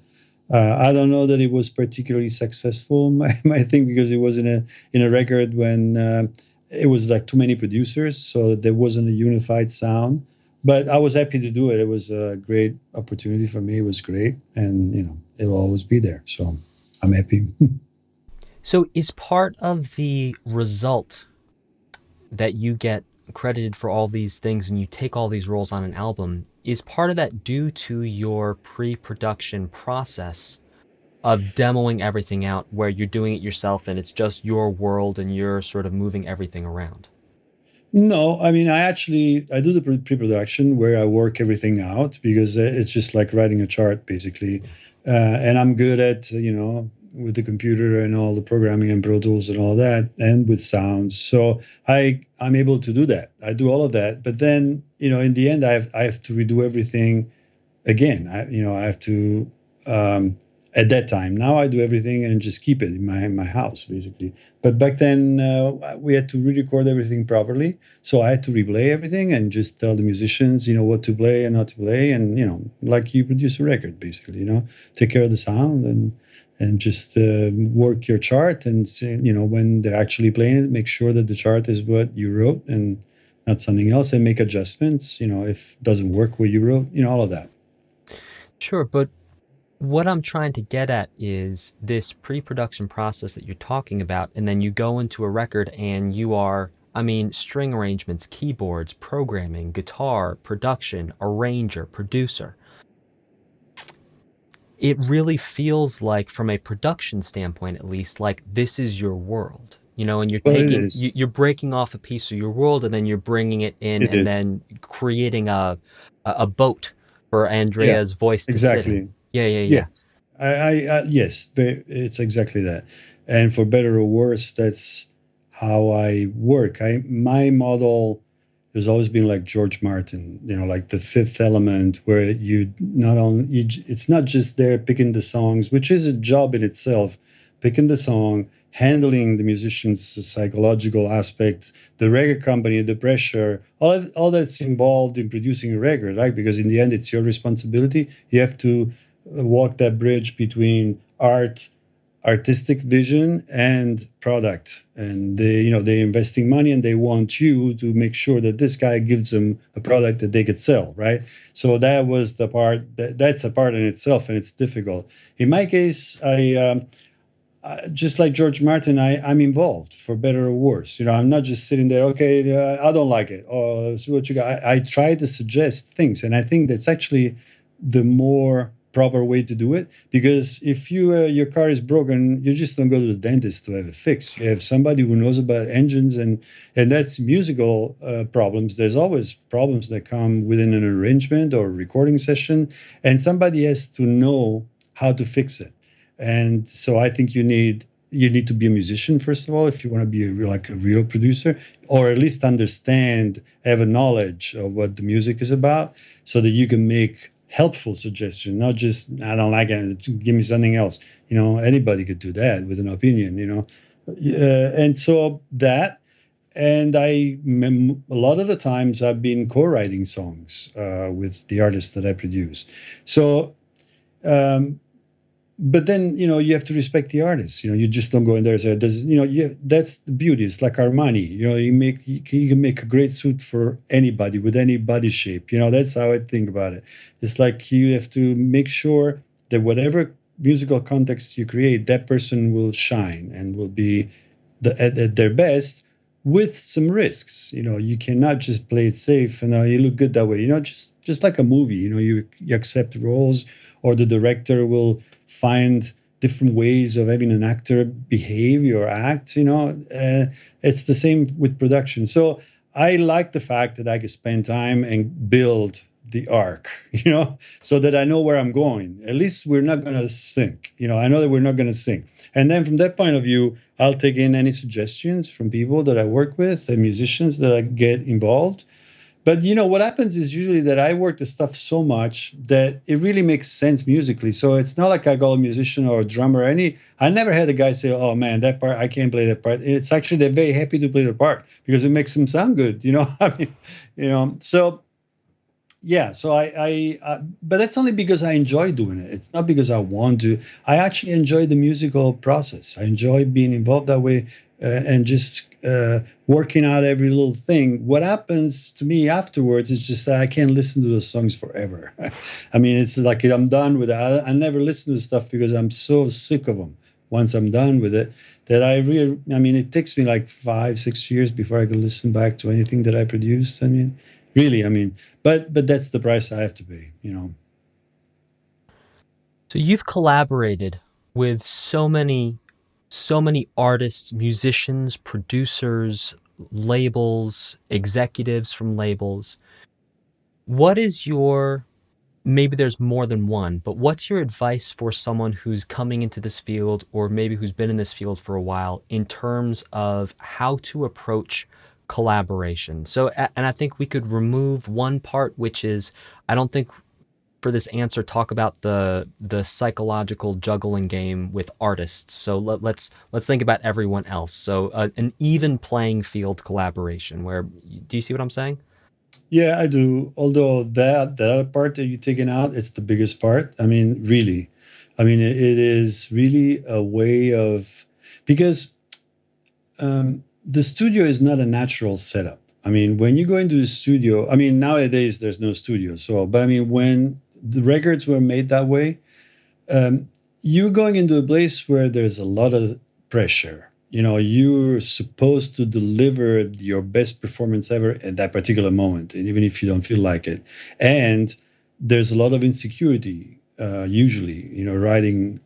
I don't know that it was particularly successful, I think, because it was in a record when it was like too many producers. So there wasn't a unified sound. But I was happy to do it. It was a great opportunity for me. It was great. And, it'll always be there. So I'm happy. So is part of the result that you get credited for all these things and you take all these roles on an album, is part of that due to your pre-production process of demoing everything out, where you're doing it yourself and it's just your world and you're sort of moving everything around? No, I mean, I do the pre-production where I work everything out, because it's just like writing a chart, basically. And I'm good at, with the computer and all the programming and Pro Tools and all that, and with sounds. So I'm able to do that. I do all of that. But then, in the end, I have to redo everything again. I have to, at that time. Now I do everything and just keep it in my house, basically. But back then, we had to re-record everything properly. So I had to replay everything and just tell the musicians, what to play and not to play. And, like you produce a record, basically, take care of the sound and just work your chart. And, when they're actually playing it, make sure that the chart is what you wrote and not something else, and make adjustments, if it doesn't work what you wrote, all of that. Sure, but what I'm trying to get at is this pre-production process that you're talking about, and then you go into a record and you are, string arrangements, keyboards, programming, guitar, production, arranger, producer. It really feels like, from a production standpoint at least, like this is your world, and you're breaking off a piece of your world and then you're bringing it in and then creating a boat for Andrea's voice to sit in. Yeah. Yes, yes, it's exactly that. And for better or worse, that's how I work. My model has always been like George Martin, like the Fifth Element, where it's not just there picking the songs, which is a job in itself, picking the song, handling the musician's psychological aspect, the record company, the pressure, all that's involved in producing a record, right? Because in the end, it's your responsibility. You have to walk that bridge between artistic vision and product. And they're investing money and they want you to make sure that this guy gives them a product that they could sell, right? So that was the part, that's a part in itself, and it's difficult. In my case, I just like George Martin, I'm involved, for better or worse. I'm not just sitting there, okay, I don't like it. Oh, see what you got. I try to suggest things. And I think that's actually the more proper way to do it. Because if your car is broken, you just don't go to the dentist to have it fixed. You have somebody who knows about engines, and that's musical problems. There's always problems that come within an arrangement or recording session, and somebody has to know how to fix it. And so I think you need to be a musician, first of all, if you want to be a real producer, or at least have a knowledge of what the music is about, so that you can make helpful suggestions, not just, I don't like it, give me something else. Anybody could do that with an opinion, and so that, and a lot of the times I've been co-writing songs with the artists that I produce. So, but then, you have to respect the artist. You just don't go in there and say, that's the beauty. It's like Armani. You can make a great suit for anybody with any body shape. That's how I think about it. It's like you have to make sure that whatever musical context you create, that person will shine and will be at their best with some risks. You cannot just play it safe and you look good that way. Just like a movie, you accept roles, or the director will find different ways of having an actor behave or act. It's the same with production. So I like the fact that I can spend time and build the arc, so that I know where I'm going. At least we're not going to sink. I know that we're not going to sink. And then from that point of view, I'll take in any suggestions from people that I work with and musicians that I get involved. But what happens is usually that I work the stuff so much that it really makes sense musically. So it's not like I call a musician or a drummer. I never had a guy say, "Oh man, that part I can't play that part." It's actually they're very happy to play the part because it makes them sound good. So yeah. So but that's only because I enjoy doing it. It's not because I want to. I actually enjoy the musical process. I enjoy being involved that way. And just working out every little thing. What happens to me afterwards is just that I can't listen to those songs forever. It's like I'm done with it. I never listen to stuff because I'm so sick of them. Once I'm done with it, that it takes me like 5-6 years before I can listen back to anything that I produced. But that's the price I have to pay, So you've collaborated with so many artists, musicians, producers, labels, executives from labels. What is maybe there's more than one, but what's your advice for someone who's coming into this field, or maybe who's been in this field for a while, in terms of how to approach collaboration? So, and I think we could remove one part, which is, I don't think for this answer talk about the psychological juggling game with artists. So let's think about everyone else. So an even playing field collaboration. Where, do you see what I'm saying? Yeah, I do. Although that other part that you're taking out, it's the biggest part. Really, it is really a way of, because the studio is not a natural setup. When you go into the studio, nowadays there's no studio. So, but when the records were made that way, you're going into a place where there's a lot of pressure. You're supposed to deliver your best performance ever at that particular moment, and even if you don't feel like it. And there's a lot of insecurity, usually, riding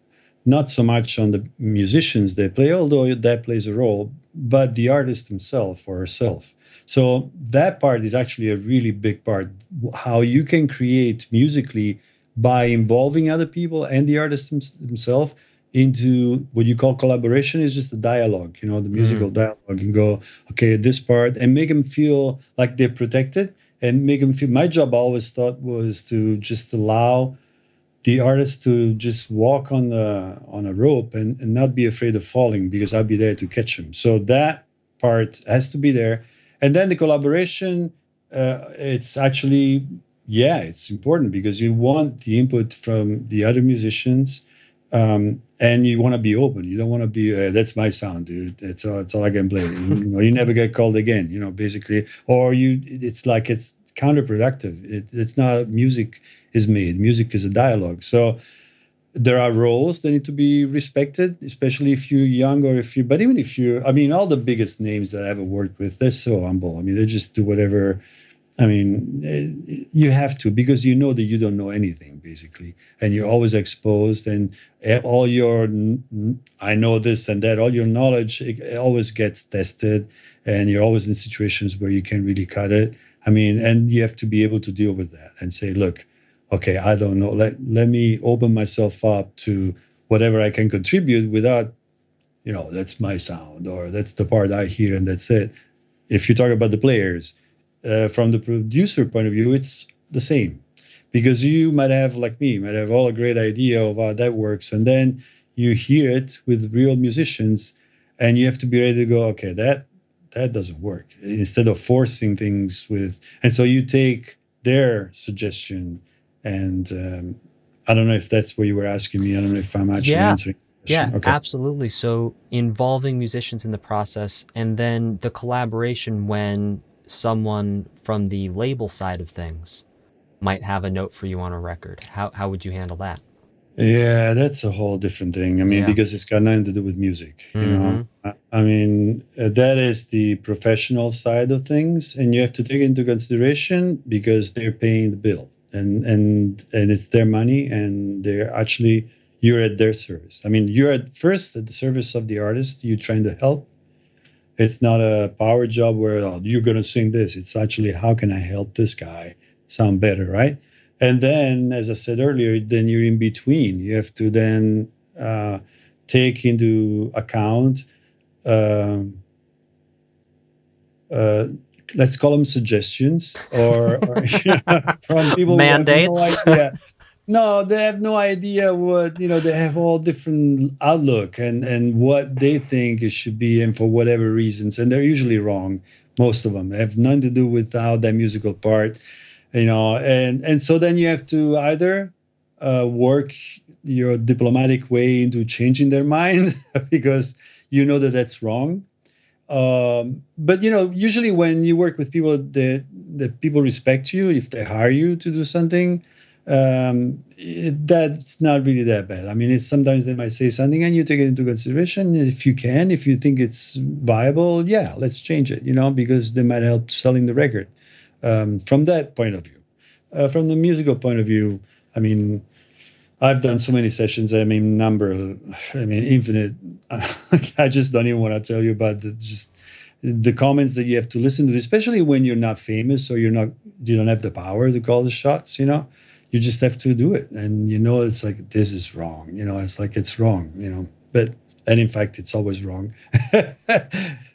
not so much on the musicians they play, although that plays a role, but the artist himself or herself. So that part is actually a really big part, how you can create musically by involving other people and the artist himself into what you call collaboration. Is just a dialogue, the musical dialogue, and go, okay, this part, and make them feel like they're protected, and make them feel, my job I always thought was to just allow the artist to just walk on a rope and not be afraid of falling, because I'll be there to catch him. So that part has to be there. And then the collaboration, it's actually, it's important because you want the input from the other musicians, and you want to be open. You don't want to be, that's my sound, dude. That's all I can play. You never get called again, basically. Or it's like it's counterproductive. It's not, music is made. Music is a dialogue. So there are roles that need to be respected, especially if you're young, but even if you're, all the biggest names that I ever worked with, they're so humble. They just do whatever I mean, you have to, because you know that you don't know anything basically, and you're always exposed, and all your I know this and that, all your knowledge, it always gets tested, and you're always in situations where you can't really cut it. I mean, and you have to be able to deal with that and say, look, okay, I don't know. Let me open myself up to whatever I can contribute without, that's my sound, or that's the part I hear and that's it. If you talk about the players, from the producer point of view, it's the same, because you might have, like me, might have all a great idea of how that works, and then you hear it with real musicians, and you have to be ready to go, okay, that doesn't work. Instead of forcing things with, and so you take their suggestion, and I don't know if that's what you were asking me. I don't know if I'm actually answering. Yeah, Okay. absolutely. So involving musicians in the process, and then the collaboration when someone from the label side of things might have a note for you on a record. How would you handle that? Yeah, that's a whole different thing. I mean, Yeah. because it's got nothing to do with music, Mm-hmm. I mean, that is the professional side of things, and you have to take into consideration because they're paying the bill, and it's their money, and they're actually, you're at their service. I mean, you're at first at the service of the artist. You're trying to help. It's not a power job where, oh, you're going to sing this. It's actually, how can I help this guy sound better, right? And then, as I said earlier, then you're in between. You have to then take into account, uh, uh, let's call them suggestions, or from people who have no Mandates. idea. No, they have no idea what, they have all different outlook, and what they think it should be, and for whatever reasons, and they're usually wrong. Most of them have nothing to do with how that musical part, and so then you have to either work your diplomatic way into changing their mind because you know that that's wrong. But usually when you work with people that people respect you, if they hire you to do something, that's not really that bad. I mean, it's sometimes they might say something and you take it into consideration. If you think it's viable, yeah, let's change it. Because they might help selling the record. From that point of view, from the musical point of view, I mean, I've done so many sessions. I mean, infinite. I just don't even want to tell you about the comments that you have to listen to, especially when you're not famous or you don't have the power to call the shots. You just have to do it, and it's like, this is wrong. It's like, it's wrong. And in fact, it's always wrong,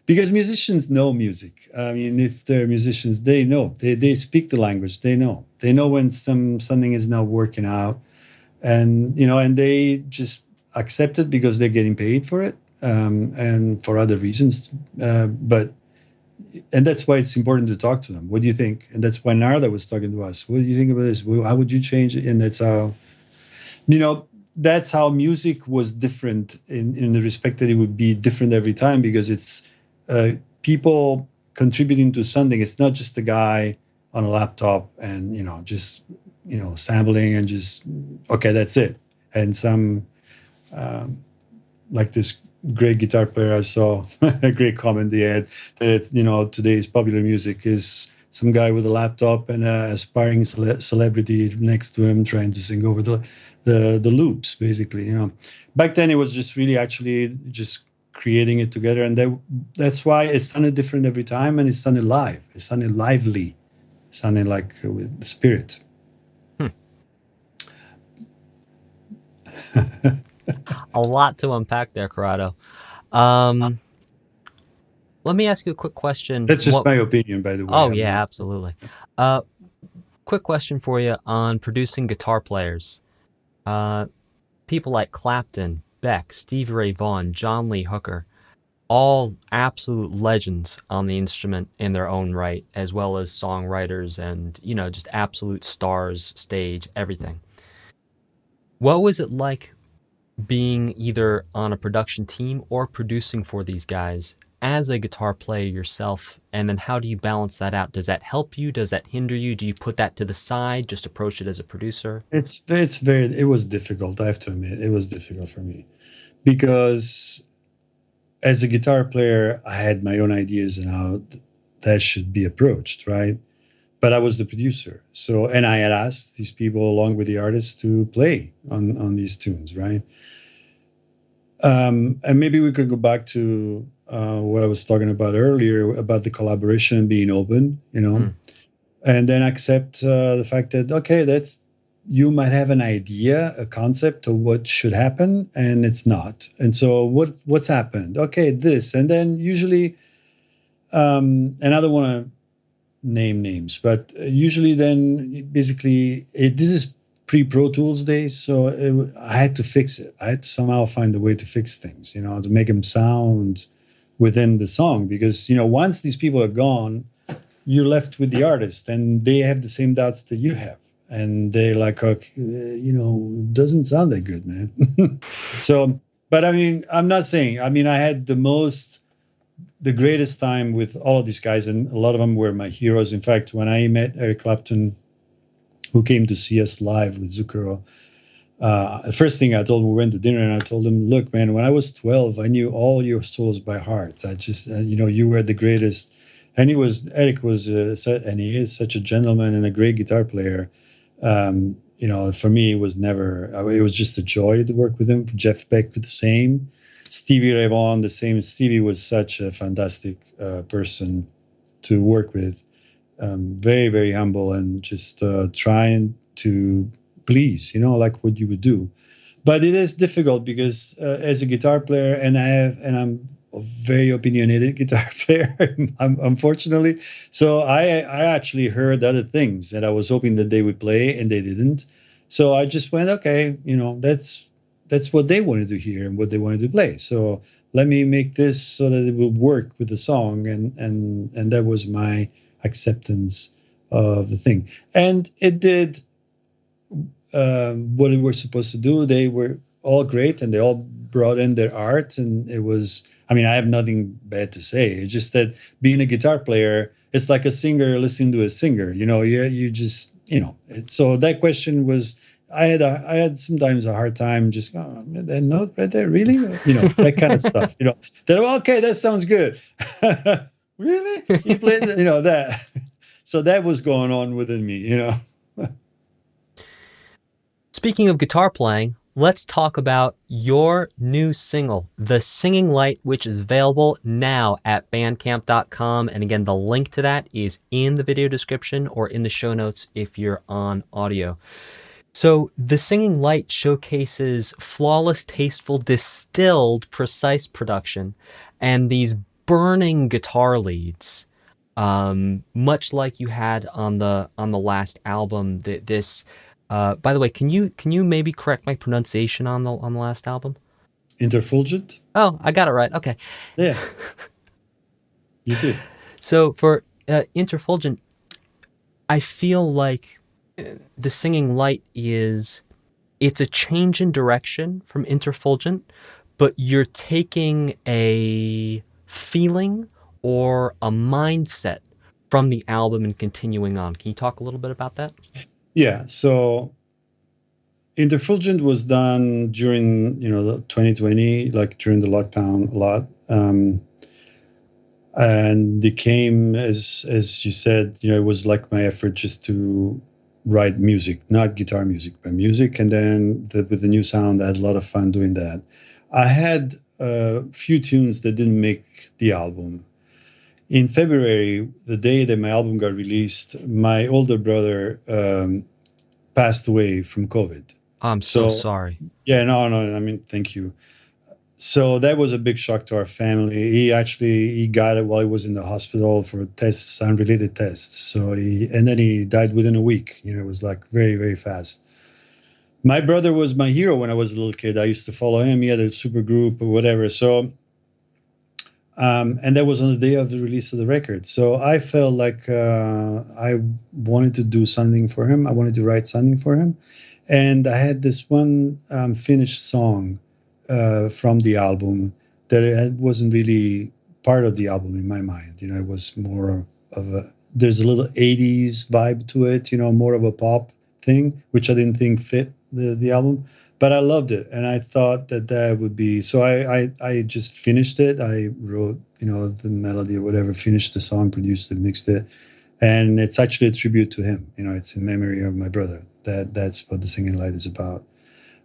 because musicians know music. I mean, if they're musicians, they know. They speak the language. They know when something is not working out, and they just accept it because they're getting paid for it, and for other reasons, and that's why it's important to talk to them. What do you think? And that's why Narada was talking to us. What do you think about this? How would you change it? And that's how music was different, in the respect that it would be different every time, because it's people contributing to something. It's not just a guy on a laptop and just sampling and just, okay, that's it. And some like this great guitar player I saw, a great comment they had, that today's popular music is some guy with a laptop and an aspiring celebrity next to him trying to sing over the loops, basically. Back then it was just really actually just creating it together, and that's why it sounded different every time, and it sounded live. It sounded lively. It sounded like with the spirit. A lot to unpack there, Corrado. Let me ask you a quick question. That's just my opinion, by the way. Oh, yeah, absolutely. Quick question for you on producing guitar players. People like Clapton, Beck, Stevie Ray Vaughan, John Lee Hooker, all absolute legends on the instrument in their own right, as well as songwriters and, just absolute stars, stage, everything. What was it like being either on a production team or producing for these guys as a guitar player yourself? And then how do you balance that out? Does that help you? Does that hinder you? Do you put that to the side, just approach it as a producer? It was difficult. I have to admit, it was difficult for me, because as a guitar player, I had my own ideas on how that should be approached, right? but I was the producer. So, and I had asked these people along with the artists to play on these tunes, right? And maybe we could go back to what I was talking about earlier about the collaboration being open, and then accept the fact that, okay, you might have an idea, a concept of what should happen, and it's not. And so what's happened? Okay, this, and then usually, and I don't want to name names, but usually then basically this is pre-Pro Tools days, so I had to fix it. I had to somehow find a way to fix things, to make them sound within the song, because once these people are gone, you're left with the artist, and they have the same doubts that you have, and they're like, okay, it doesn't sound that good, man. So, but I mean, I'm not saying. I mean, I had the greatest time with all of these guys, and a lot of them were my heroes. In fact, when I met Eric Clapton, who came to see us live with Zakir, the first thing I told him, we went to dinner, and I told him, look, man, when I was 12, I knew all your solos by heart. I just, you were the greatest. And Eric was, and he is such a gentleman and a great guitar player. For me, it was just a joy to work with him. Jeff Beck, the same. Stevie Ray Vaughan, the same. Stevie was such a fantastic person to work with. Very, very humble, and just trying to please, like what you would do. But it is difficult because as a guitar player, and I'm a very opinionated guitar player, unfortunately. So I actually heard other things that I was hoping that they would play, and they didn't. So I just went, okay, that's what they wanted to hear and what they wanted to play. So let me make this so that it will work with the song, and that was my acceptance of the thing. And it did what it were supposed to do. They were all great, and they all brought in their art, and it was, I mean, I have nothing bad to say. It's just that being a guitar player, it's like a singer listening to a singer, you just, so that question was, I had sometimes a hard time just going, that note right there, really? That kind of stuff, that, okay, that sounds good. Really? You played, that. So that was going on within me, Speaking of guitar playing, let's talk about your new single, The Singing Light, which is available now at bandcamp.com. And again, the link to that is in the video description or in the show notes if you're on audio. So The Singing Light showcases flawless, tasteful, distilled, precise production and these burning guitar leads, much like you had on the last album. This, by the way, can you maybe correct my pronunciation on the last album? Interfulgent. Oh, I got it right. Okay. Yeah, you did. So for Interfulgent, I feel like The Singing Light it's a change in direction from Interfulgent, but you're taking a feeling or a mindset from the album and continuing on. Can you talk a little bit about that? Yeah. So Interfulgent was done during, the 2020, like during the lockdown a lot. And it came as you said, it was like my effort just to write music, not guitar music, but music. And then with the new sound, I had a lot of fun doing that. I had a few tunes that didn't make the album. In February, the day that my album got released, my older brother passed away from COVID. I'm so sorry. Yeah, no, I mean, thank you. So that was a big shock to our family. He got it while he was in the hospital for tests, unrelated tests. So and then he died within a week. It was like very, very fast. My brother was my hero when I was a little kid. I used to follow him. He had a super group or whatever. So, and that was on the day of the release of the record. So I felt like I wanted to do something for him. I wanted to write something for him. And I had this one finished song from the album that wasn't really part of the album in my mind. It was more of there's a little 80s vibe to it, more of a pop thing, which I didn't think fit the album, but I loved it. And I thought that would be, so I just finished it. I wrote, the melody or whatever, finished the song, produced it, mixed it. And it's actually a tribute to him. It's in memory of my brother. That's what the Singing Light is about.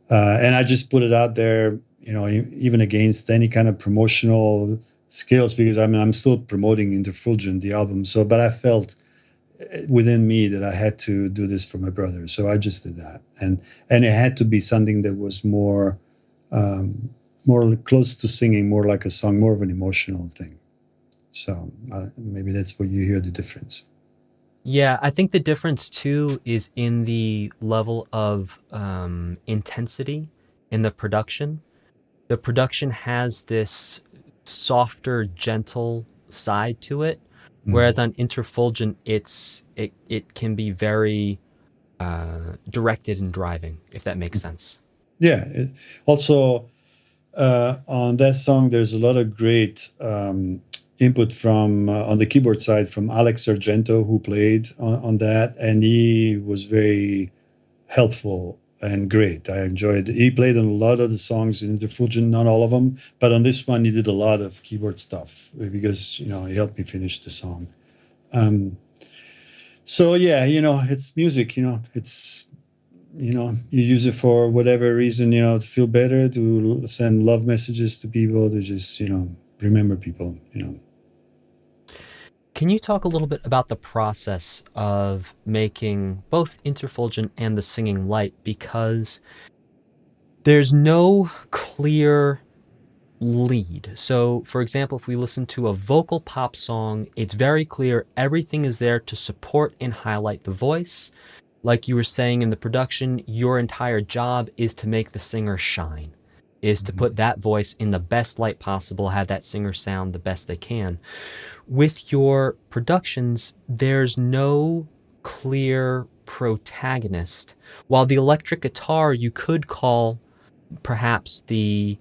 And I just put it out there, even against any kind of promotional skills, because I'm still promoting Interfulgent, the album. But I felt within me that I had to do this for my brother, so I just did that, and it had to be something that was more close to singing, more like a song, more of an emotional thing. So maybe that's where you hear the difference. Yeah, I think the difference too is in the level of intensity in the production. The production has this softer, gentle side to it, whereas on Interfulgent, it can be very directed and driving, if that makes sense. Yeah. Also, on that song, there's a lot of great input from on the keyboard side from Alex Sargento, who played on that, and he was very helpful and great. I enjoyed. He played on a lot of the songs in Interfulgent, not all of them, but on this one he did a lot of keyboard stuff because he helped me finish the song. So yeah, it's music. It's you use it for whatever reason, to feel better, to send love messages to people, to just remember people. Can you talk a little bit about the process of making both Interfulgent and the Singing Light? Because there's no clear lead. So, for example, if we listen to a vocal pop song, it's very clear everything is there to support and highlight the voice. Like you were saying in the production, your entire job is to make the singer shine, is to put that voice in the best light possible, have that singer sound the best they can. With your productions, there's no clear protagonist. While the electric guitar you could call perhaps the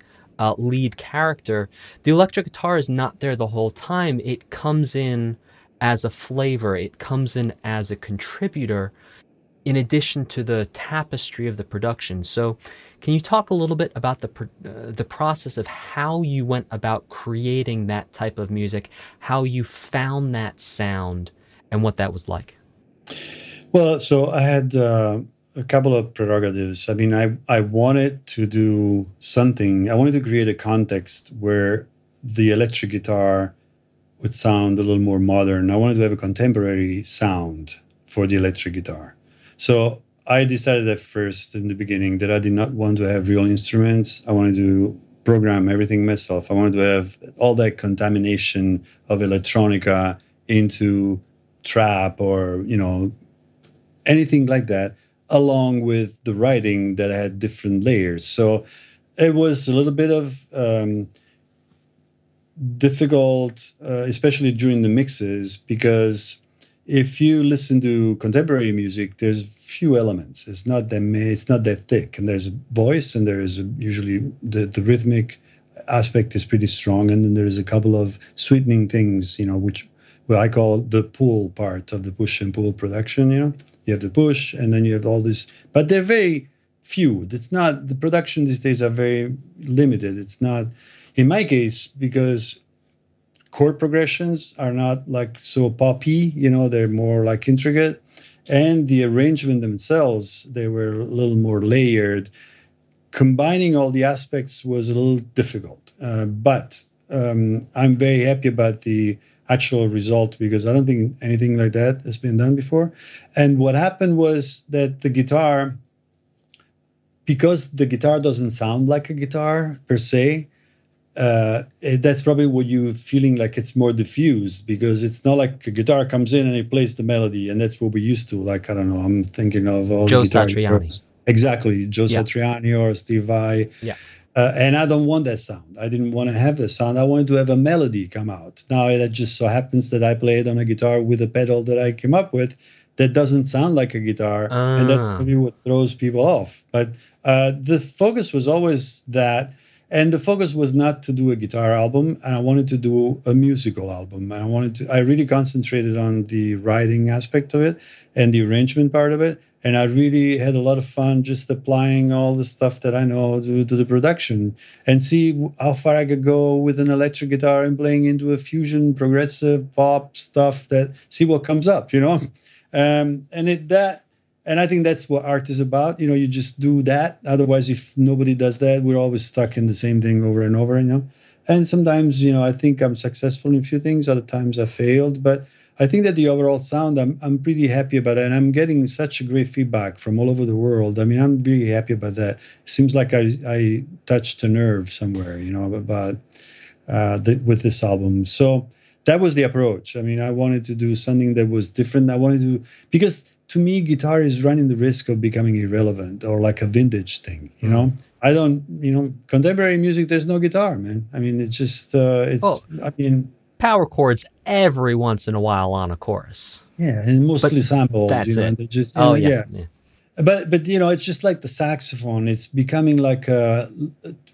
lead character, the electric guitar is not there the whole time. It comes in as a flavor, it comes in as a contributor in addition to the tapestry of the production. So can you talk a little bit about the process of how you went about creating that type of music, how you found that sound, and what that was like? Well, so I had a couple of prerogatives. I mean, I wanted to do something. I wanted to create a context where the electric guitar would sound a little more modern. I wanted to have a contemporary sound for the electric guitar. So I decided at first in the beginning that I did not want to have real instruments. I wanted to program everything myself. I wanted to have all that contamination of electronica into trap or, anything like that, along with the writing that had different layers. So it was a little bit of difficult, especially during the mixes, because if you listen to contemporary music, there's few elements. It's not that thick, and there's a voice, and there is usually the rhythmic aspect is pretty strong, and then there's a couple of sweetening things, which I call the pull part of the push and pull production. You have the push, and then you have all this, but they're very few. It's not the production these days are very limited. It's not, in my case, because chord progressions are not like so poppy, they're more like intricate, and the arrangement themselves, they were a little more layered. Combining all the aspects was a little difficult, but I'm very happy about the actual result because I don't think anything like that has been done before. And what happened was that the guitar, because the guitar doesn't sound like a guitar per se, that's probably what you're feeling, like it's more diffused, because it's not like a guitar comes in and it plays the melody, and that's what we used to. Like, I don't know, I'm thinking of all Joe the guitar Satriani. heroes. Exactly, Joe Yeah. Satriani or Steve Vai. Yeah. And I don't want that sound. I didn't want to have that sound. I wanted to have a melody come out. Now it just so happens that I played on a guitar with a pedal that I came up with that doesn't sound like a guitar, and that's really what throws people off. But the focus was always that. And the focus was not to do a guitar album, and I wanted to do a musical album. And I really concentrated on the writing aspect of it and the arrangement part of it. And I really had a lot of fun just applying all the stuff that I know to the production and see how far I could go with an electric guitar and playing into a fusion, progressive pop stuff see what comes up, and I think that's what art is about. You just do that. Otherwise, if nobody does that, we're always stuck in the same thing over and over, And sometimes, I think I'm successful in a few things. Other times I failed. But I think that the overall sound, I'm pretty happy about it. And I'm getting such a great feedback from all over the world. I mean, I'm really happy about that. It seems like I touched a nerve somewhere, about with this album. So that was the approach. I mean, I wanted to do something that was different. Because to me, guitar is running the risk of becoming irrelevant or like a vintage thing, I don't, contemporary music, there's no guitar, man. I mean, it's just, power chords every once in a while on a chorus. Yeah, and mostly sampled, that's it. And they just, yeah. But it's just like the saxophone. It's becoming like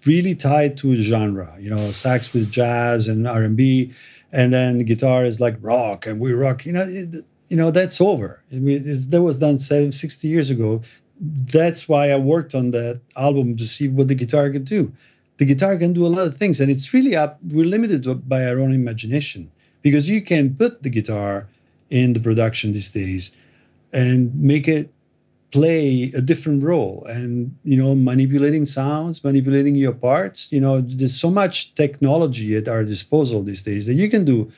really tied to a genre, sax with jazz and R&B, and then the guitar is like rock, and we rock, that's over. That was done 60 years ago. That's why I worked on that album to see what the guitar could do. The guitar can do a lot of things, and it's really we're limited by our own imagination, because you can put the guitar in the production these days and make it play a different role, and manipulating sounds, manipulating your parts. There's so much technology at our disposal these days that you can do.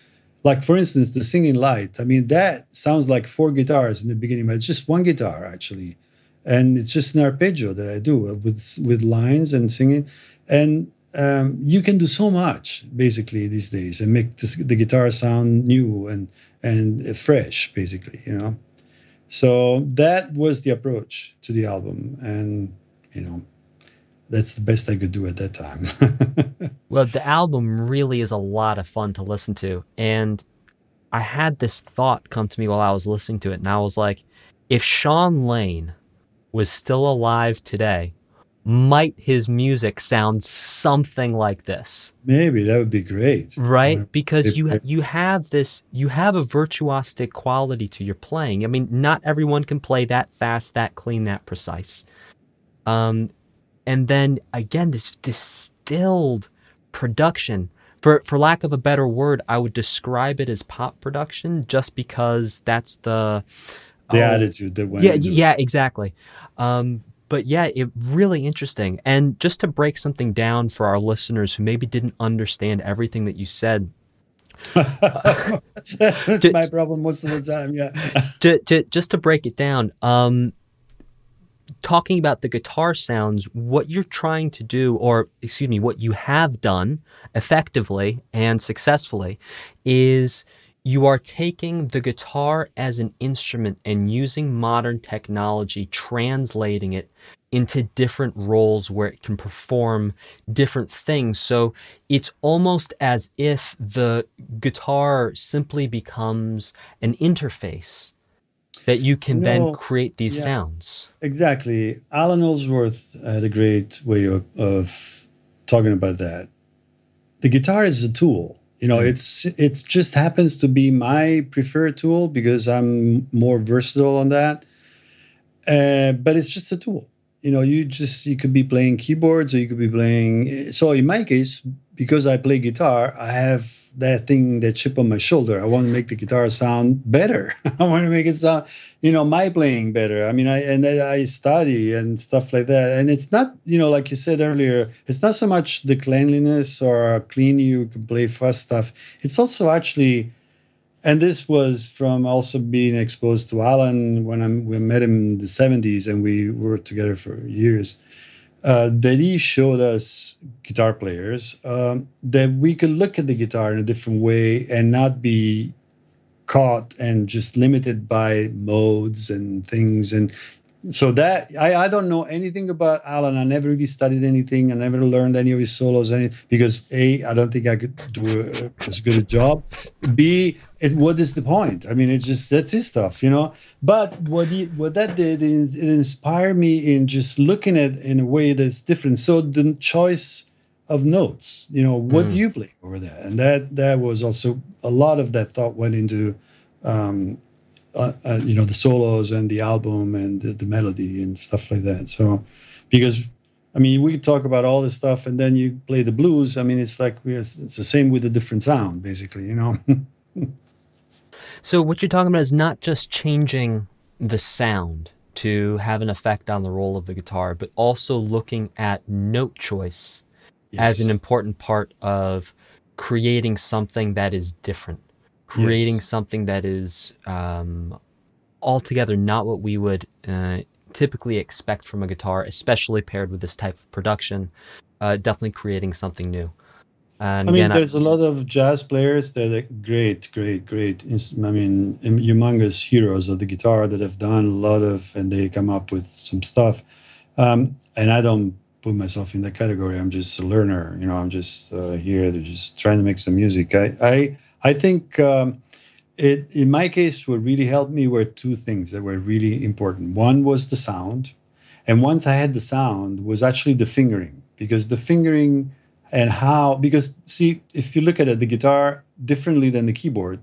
Like, for instance, the Singing Light. I mean, that sounds like 4 guitars in the beginning, but it's just 1 guitar, actually. And it's just an arpeggio that I do with lines and singing. And you can do so much, basically, these days, and make the guitar sound new and fresh, basically, So that was the approach to the album. And, that's the best I could do at that time. Well, the album really is a lot of fun to listen to. And I had this thought come to me while I was listening to it. And I was like, if Sean Lane was still alive today, might his music sound something like this? Maybe that would be great. Right? Because you have a virtuosic quality to your playing. I mean, not everyone can play that fast, that clean, that precise. And then again, this distilled production, for lack of a better word, I would describe it as pop production, just because that's the attitude that went. Yeah, exactly. But yeah, it really interesting. And just to break something down for our listeners who maybe didn't understand everything that you said. That's my problem most of the time. Yeah. Just to break it down. Talking about the guitar sounds, what you're trying to do, or excuse me, what you have done effectively and successfully, is you are taking the guitar as an instrument and using modern technology, translating it into different roles where it can perform different things. So it's almost as if the guitar simply becomes an interface that you can then create these sounds. Exactly. Allan Holdsworth had a great way of talking about that. The guitar is a tool. It's just happens to be my preferred tool because I'm more versatile on that. But it's just a tool. You could be playing keyboards, or you could be playing. So in my case, because I play guitar, I have that thing, that chip on my shoulder. I want to make the guitar sound better. I want to make it sound, my playing better. I mean, I study and stuff like that. And it's not, like you said earlier, it's not so much the cleanliness or how clean you can play fast stuff. It's also actually, and this was from also being exposed to Allan when we met him in the 70s and we worked together for years. That he showed us, guitar players, that we could look at the guitar in a different way and not be caught and just limited by modes and things. And so that I don't know anything about Allan. I never really studied anything. I never learned any of his solos, because A, I don't think I could do as good a job. B, what is the point? I mean, it's just, that's his stuff, But what that did is it inspired me in just looking at it in a way that's different. So the choice of notes, what do you play over there? And that was also a lot of that thought went into the solos and the album and the melody and stuff like that. So, because we could talk about all this stuff, and then you play the blues. It's like it's the same with a different sound, basically. So what you're talking about is not just changing the sound to have an effect on the role of the guitar, but also looking at note choice as an important part of creating something that is different, creating something that is altogether not what we would typically expect from a guitar, especially paired with this type of production, definitely creating something new. And there's a lot of jazz players that are great, humongous heroes of the guitar that have done a lot of, and they come up with some stuff. And I don't put myself in that category. I'm just a learner. I'm just here to just trying to make some music. I think in my case, what really helped me were two things that were really important. One was the sound, and once I had the sound, was actually the fingering, because the fingering. Because see, if you look at it, the guitar, differently than the keyboard,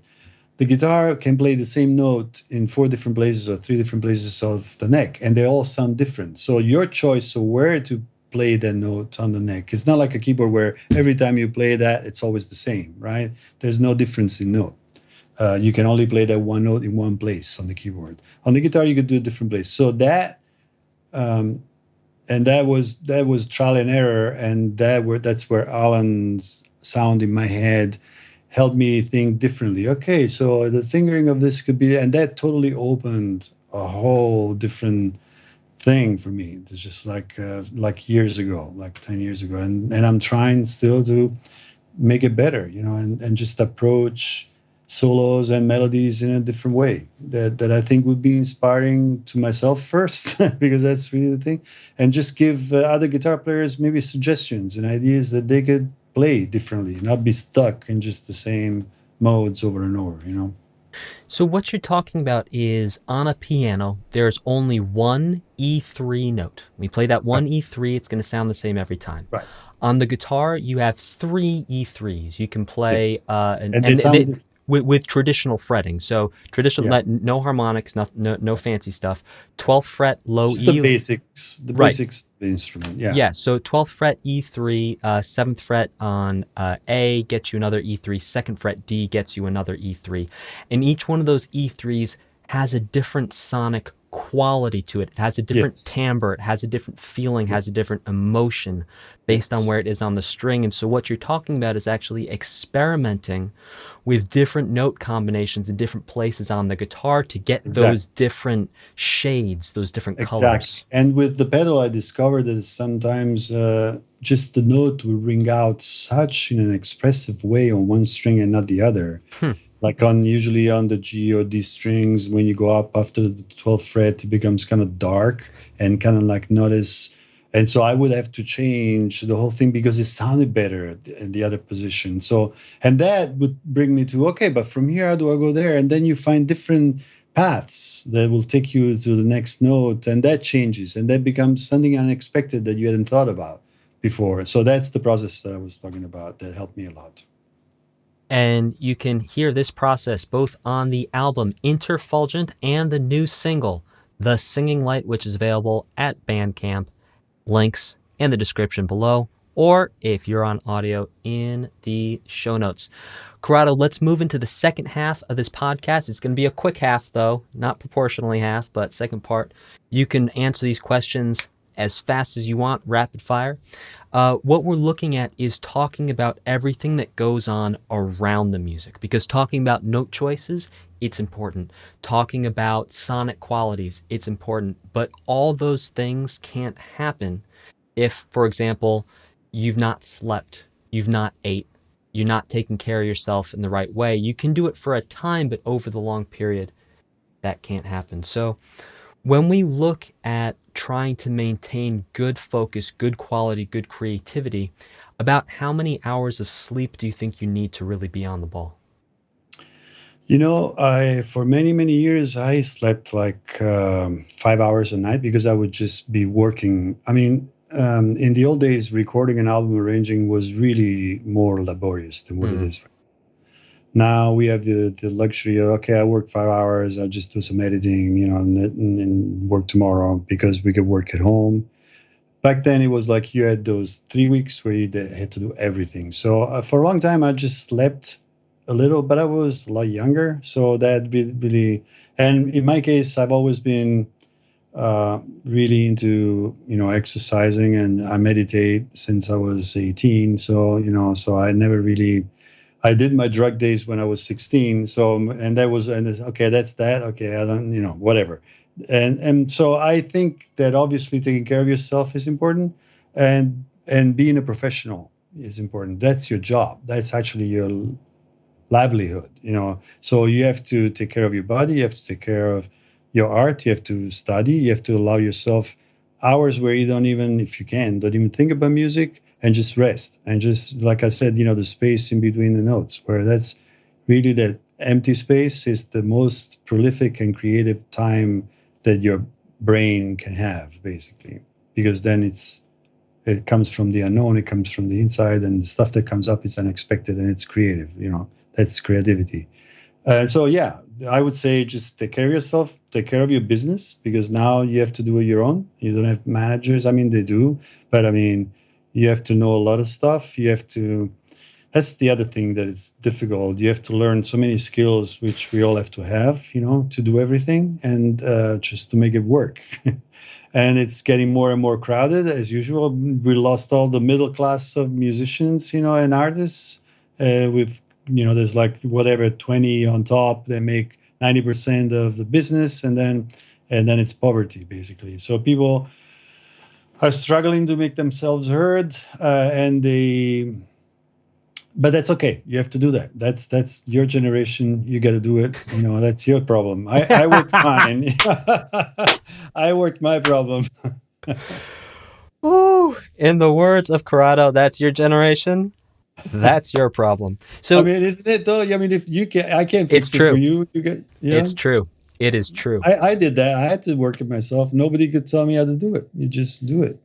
the guitar can play the same note in 4 different places or 3 different places of the neck, and they all sound different. So your choice of where to play that note on the neck, it's not like a keyboard where every time you play that, it's always the same, right? There's no difference in note. You can only play that one note in one place on the keyboard. On the guitar, you could do a different place. So that... and that was trial and error, and that's where Allan's sound in my head helped me think differently. Okay, so the fingering of this could be, and that totally opened a whole different thing for me. It's just like years ago, like 10 years ago, and I'm trying still to make it better, and just approach solos and melodies in a different way that I think would be inspiring to myself first, because that's really the thing, and just give other guitar players maybe suggestions and ideas that they could play differently, not be stuck in just the same modes over and over, So what you're talking about is, on a piano, there's only one E3 note. We play that one E3, it's going to sound the same every time. Right. On the guitar, you have 3 E3s. You can play with traditional fretting. So traditional, no harmonics, no fancy stuff. 12th fret, low just E. The basics of the instrument. Yeah. So 12th fret E3, 7th fret on A gets you another E3, 2nd fret D gets you another E3. And each one of those E3s has a different sonic quality to it. It has a different timbre, it has a different feeling, has a different emotion based on where it is on the string. And so what you're talking about is actually experimenting with different note combinations in different places on the guitar to get those different shades, those different colors. And with the pedal, I discovered that sometimes just the note will ring out such in an expressive way on one string and not the other. Like usually on the G or D strings, when you go up after the 12th fret, it becomes kind of dark and kind of like not as... And so I would have to change the whole thing because it sounded better in the other position. So, and that would bring me to, okay, but from here, how do I go there? And then you find different paths that will take you to the next note, and that changes, and that becomes something unexpected that you hadn't thought about before. So that's the process that I was talking about that helped me a lot. And you can hear this process both on the album Interfulgent and the new single, The Singing Light, which is available at Bandcamp. Links in the description below, or if you're on audio, in the show notes. Corrado, let's move into the second half of this podcast. It's going to be a quick half, though, not proportionally half, but second part. You can answer these questions as fast as you want, rapid fire. What we're looking at is talking about everything that goes on around the music, because talking about note choices, it's important. Talking about sonic qualities, it's important. But all those things can't happen if, for example, you've not slept, you've not ate, you're not taking care of yourself in the right way. You can do it for a time, but over the long period, that can't happen. So when we look at trying to maintain good focus, good quality, good creativity, about how many hours of sleep do you think you need to really be on the ball? For many, many years, I slept like 5 hours a night because I would just be working. In the old days, recording an album, arranging was really more laborious than what it is. Now we have the luxury of, okay, I work 5 hours, I'll just do some editing, and work tomorrow because we could work at home. Back then, it was like you had those 3 weeks where you had to do everything. So for a long time, I just slept a little, but I was a lot younger. So that really, and in my case, I've always been really into exercising, and I meditate since I was 18. So so I never really. I did my drug days when I was 16. So and that was and it's, okay, that's that. Okay, I don't whatever. And so I think that obviously taking care of yourself is important, and being a professional is important. That's your job. That's actually your livelihood. So you have to take care of your body. You have to take care of your art. You have to study. You have to allow yourself hours where you don't even, if you can, don't even think about music, and just rest. And just like I said, the space in between the notes, where that's really that empty space is the most prolific and creative time that your brain can have, basically, because then it comes from the unknown, it comes from the inside, and the stuff that comes up is unexpected and it's creative. That's creativity. So yeah, I would say just take care of yourself, take care of your business, because now you have to do it your own. You don't have managers. I mean, they do, but I mean, you have to know a lot of stuff. You have to. That's the other thing that is difficult. You have to learn so many skills, which we all have to have, to do everything, and just to make it work. And it's getting more and more crowded, as usual. We lost all the middle class of musicians, and artists. There's like whatever 20 on top. They make 90% of the business, and then it's poverty, basically. So people are struggling to make themselves heard, but that's okay. You have to do that. That's your generation. You got to do it. That's your problem. I worked mine. I worked my problem. Ooh, in the words of Corrado, that's your generation. That's your problem. So I mean, isn't it though? I mean, if you can, I can't it's fix it for true. you. It's true. It is true. I did that. I had to work it myself. Nobody could tell me how to do it. You just do it.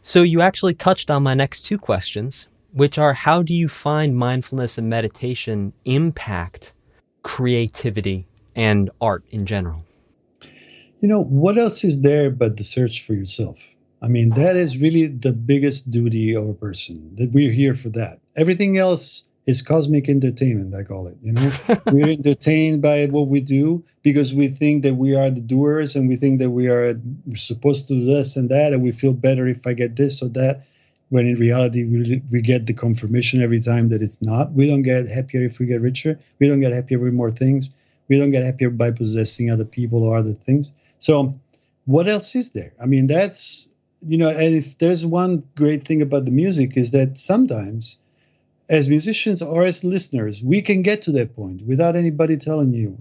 So you actually touched on my next two questions, which are, how do you find mindfulness and meditation impact creativity and art in general? What else is there but the search for yourself? I mean, that is really the biggest duty of a person, that we're here for that. Everything else is cosmic entertainment, I call it. We're entertained by what we do because we think that we are the doers, and we think that we're supposed to do this and that, and we feel better if I get this or that. When in reality, we get the confirmation every time that it's not. We don't get happier if we get richer. We don't get happier with more things. We don't get happier by possessing other people or other things. So what else is there? I mean, that's, and if there's one great thing about the music is that sometimes as musicians or as listeners, we can get to that point without anybody telling you.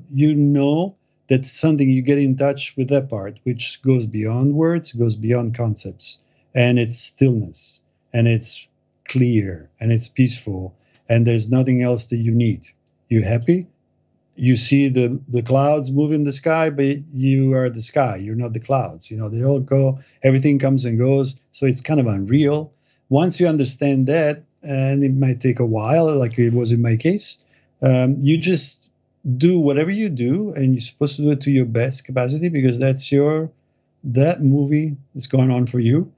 That's something, you get in touch with that part, which goes beyond words, goes beyond concepts, and it's stillness, and it's clear, and it's peaceful, and there's nothing else that you need. You happy? You see the clouds move in the sky, but you are the sky. You're not the clouds. They all go, everything comes and goes. So it's kind of unreal. Once you understand that, and it might take a while, like it was in my case, you just do whatever you do, and you're supposed to do it to your best capacity, because that movie is going on for you,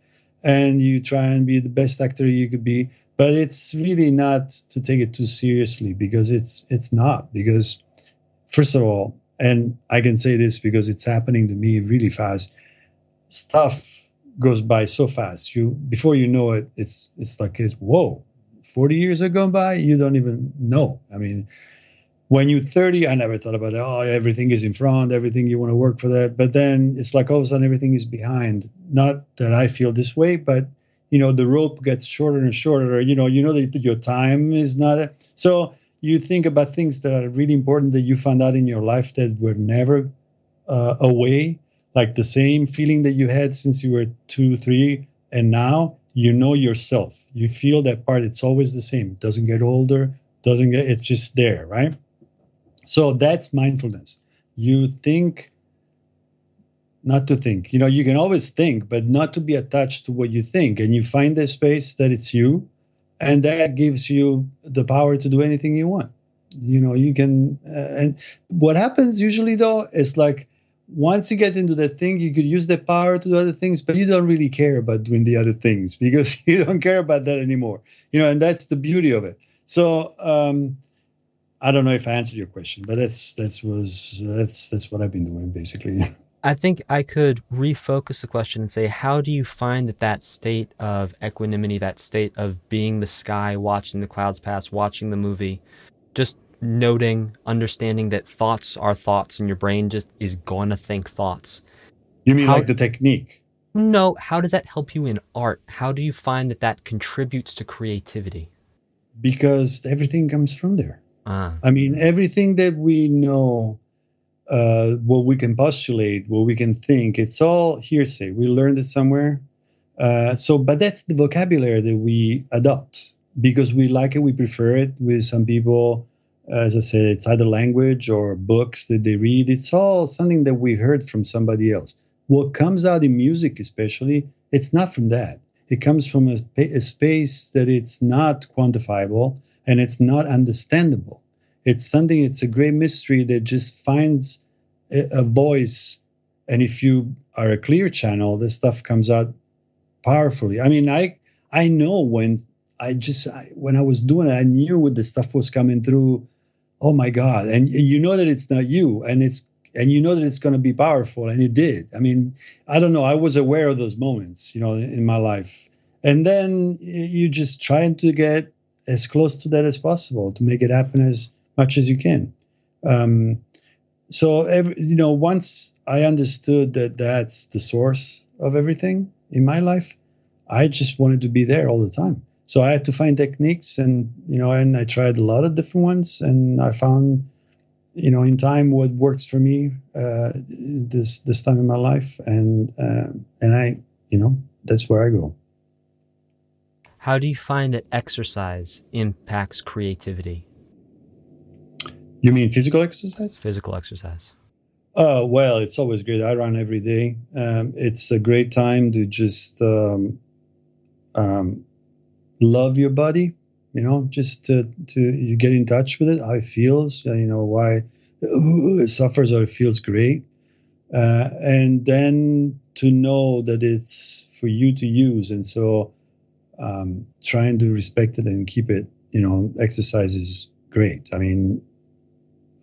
and you try and be the best actor you could be. But it's really not to take it too seriously, because it's not. Because first of all, and I can say this because it's happening to me really fast, stuff goes by so fast. Before you know it, it's like, whoa, 40 years have gone by, you don't even know. I mean, when you're 30, I never thought about it. Oh, everything is in front, everything, you want to work for that. But then it's like all of a sudden everything is behind. Not that I feel this way, but the rope gets shorter and shorter. That your time is not. So you think about things that are really important that you found out in your life that were never away, like the same feeling that you had since you were 2, 3, and now yourself. You feel that part. It's always the same. It doesn't get older. It's just there, right? So that's mindfulness. You think, not to think. You can always think, but not to be attached to what you think. And you find the space that it's you, and that gives you the power to do anything you want. You can, and what happens usually though is like, once you get into that thing, you could use that power to do other things, but you don't really care about doing the other things because you don't care about that anymore. And that's the beauty of it. So I don't know if I answered your question, but that's what I've been doing basically. I think I could refocus the question and say, how do you find that state of equanimity, that state of being the sky, watching the clouds pass, watching the movie, just noting, understanding that thoughts are thoughts and your brain just is going to think thoughts? You mean like the technique? No, how does that help you in art? How do you find that contributes to creativity? Because everything comes from there. I mean, everything that we know, what we can postulate, what we can think, it's all hearsay. We learned it somewhere. But that's the vocabulary that we adopt because we like it, we prefer it. With some people, as I said, it's either language or books that they read. It's all something that we heard from somebody else. What comes out in music, especially, it's not from that. It comes from a space that it's not quantifiable and it's not understandable. It's a great mystery that just finds a voice. And if you are a clear channel, this stuff comes out powerfully. I mean, I know when I was doing it, I knew when the stuff was coming through. Oh my God. And you know that it's not you, and you know that it's going to be powerful. And it did. I mean, I don't know. I was aware of those moments, in my life. And then you just trying to get as close to that as possible to make it happen as much as you can. Once I understood that that's the source of everything in my life, I just wanted to be there all the time. So I had to find techniques, and I tried a lot of different ones, and I found, in time what works for me this time in my life, and I, that's where I go. How do you find that exercise impacts creativity? You mean physical exercise? Physical exercise. Well, it's always great. I run every day. It's a great time to just love your body, just to you get in touch with it, how it feels, why it suffers or it feels great. And then to know that it's for you to use. And so trying to respect it and keep it, exercise is great. I mean,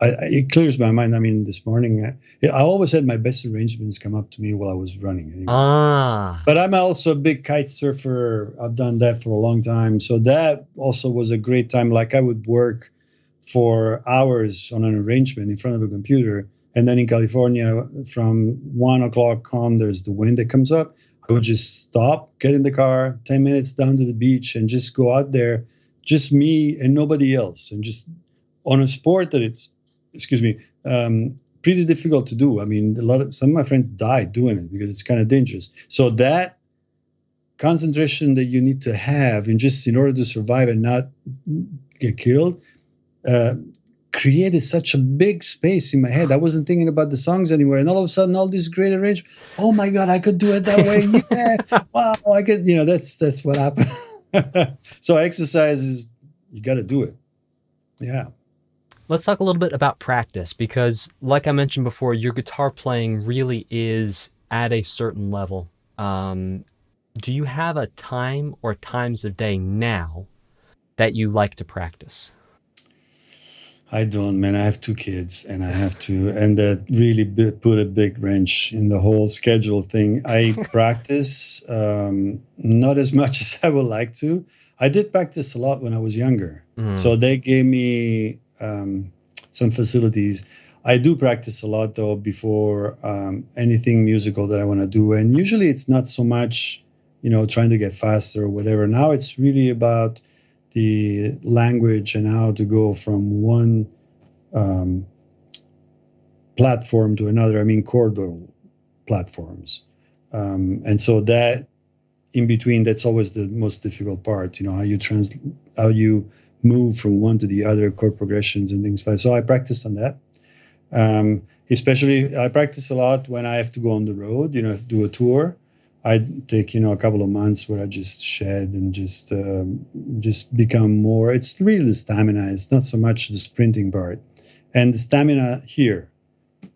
it clears my mind. I mean, this morning, I always had my best arrangements come up to me while I was running. Anyway. But I'm also a big kite surfer. I've done that for a long time. So that also was a great time. Like I would work for hours on an arrangement in front of a computer. And then in California, from 1 o'clock on, there's the wind that comes up. I would just stop, get in the car, 10 minutes down to the beach and just go out there, just me and nobody else. And just on a sport that it's, pretty difficult to do. I mean, some of my friends died doing it because it's kind of dangerous. So that concentration that you need to have in order to survive and not get killed, created such a big space in my head. I wasn't thinking about the songs anymore. And all of a sudden, all these great arrangements. Oh my God, I could do it that way. Yeah. Wow. I could, that's what happened. So exercise is, you got to do it. Yeah. Let's talk a little bit about practice, because like I mentioned before, your guitar playing really is at a certain level. Do you have a time or times of day now that you like to practice? I don't, man. I have 2 kids and that really put a big wrench in the whole schedule thing. I practice not as much as I would like to. I did practice a lot when I was younger. Mm-hmm. So they gave me some facilities. I do practice a lot though before anything musical that I want to do. And usually it's not so much, trying to get faster or whatever. Now it's really about the language and how to go from one platform to another. I mean, chordal platforms. And so that in between, that's always the most difficult part, how you move from one to the other, chord progressions and things like that. So I practice on that. Especially I practice a lot when I have to go on the road, do a tour. I take, a couple of months where I just shed and just become more. It's really the stamina. It's not so much the sprinting part, and the stamina here,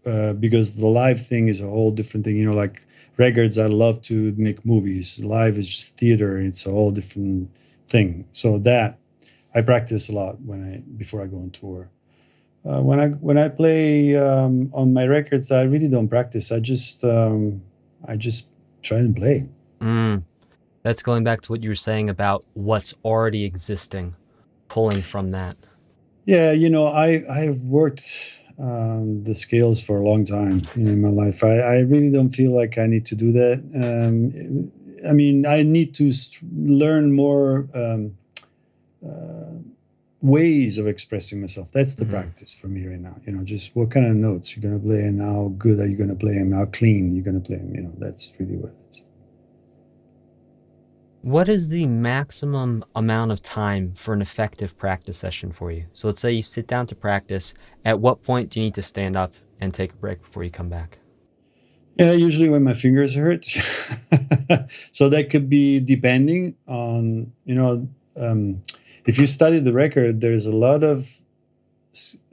because the live thing is a whole different thing. Like records, I love to make movies. Live is just theater. It's a whole different thing. So that I practice a lot before I go on tour. When I play on my records, I really don't practice. I just try and play. That's going back to what you were saying about what's already existing, pulling from that. Yeah, I've worked the scales for a long time in my life. I really don't feel like I need to do that. I need to learn more ways of expressing myself. That's the practice for me right now. Just what kind of notes you're going to play and how good are you going to play them, how clean you're going to play them. That's really what it is. What is the maximum amount of time for an effective practice session for you? So let's say you sit down to practice. At what point do you need to stand up and take a break before you come back? Yeah, usually when my fingers hurt. So that could be depending on, if you study the record, there's a lot of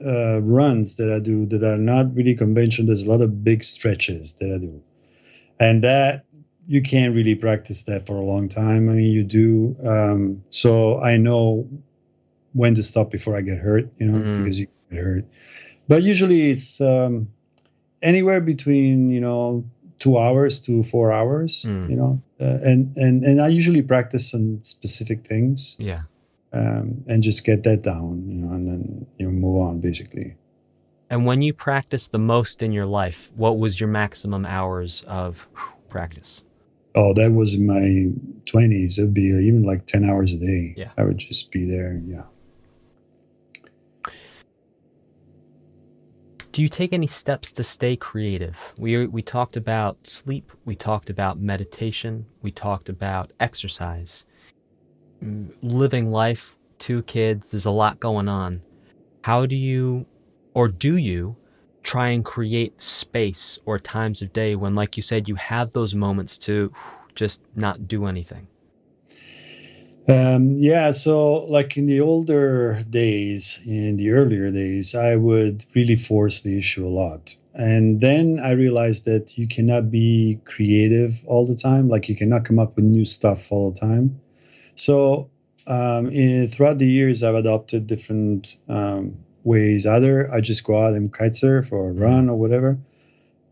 runs that I do that are not really conventional. There's a lot of big stretches that I do. And that you can't really practice that for a long time. You do. So I know when to stop before I get hurt, because you get hurt. But usually it's anywhere between, 2 hours to 4 hours, and I usually practice on specific things. Yeah. And just get that down, and then move on, basically. And when you practice the most in your life, what was your maximum hours of practice? Oh, that was in my 20s. It'd be even like 10 hours a day. Yeah. I would just be there. Yeah. Do you take any steps to stay creative? We talked about sleep. We talked about meditation. We talked about exercise. Living life, 2 kids, there's a lot going on. How do you, or do you, try and create space or times of day when, like you said, you have those moments to just not do anything? So like in the earlier days, I would really force the issue a lot. And then I realized that you cannot be creative all the time. Like you cannot come up with new stuff all the time. So throughout the years, I've adopted different ways. Either I just go out and kite surf or run or whatever,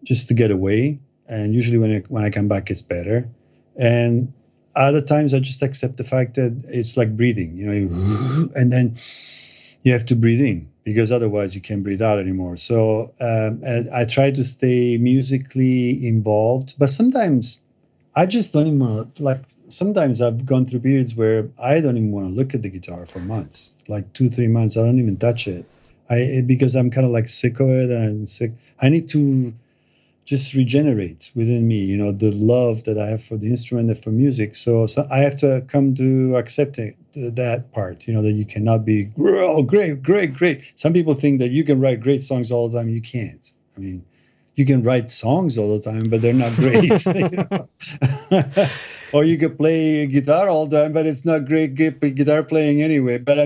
just to get away. And usually when I come back, it's better. And other times I just accept the fact that it's like breathing, and then you have to breathe in because otherwise you can't breathe out anymore. So I try to stay musically involved, but sometimes I just don't even want to, sometimes I've gone through periods where I don't even want to look at the guitar for months, like 2-3 months. I don't even touch it. Because I'm kind of like sick of it, and I'm sick. I need to just regenerate within me, the love that I have for the instrument and for music. So I have to come to accepting that part, that you cannot be, oh, great. Some people think that you can write great songs all the time. You can't. You can write songs all the time, but they're not great. Or you can play guitar all the time, but it's not great guitar playing anyway. But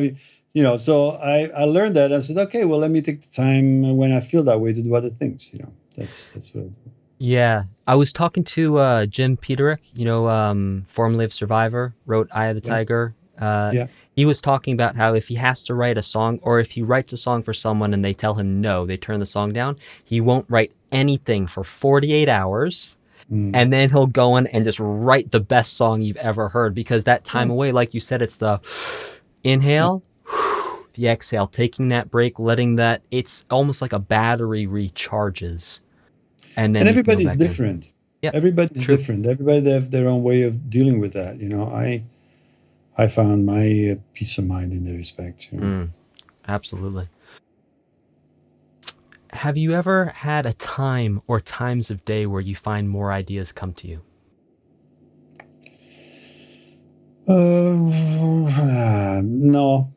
so I learned that. I said, okay, well, let me take the time when I feel that way to do other things. That's what I do. Yeah. I was talking to Jim Peterick, formerly of Survivor, wrote Eye of the Tiger. He was talking about how if he has to write a song, or if he writes a song for someone and they tell him no, they turn the song down, he won't write anything for 48 hours. And then he'll go in and just write the best song you've ever heard, because that time away, like you said, it's the inhale, the exhale, taking that break, letting that, it's almost like a battery recharges. And everybody's different. Yeah, everybody's different. Everybody have their own way of dealing with that. I found my peace of mind in that respect. Absolutely. Have you ever had a time or times of day where you find more ideas come to you? No.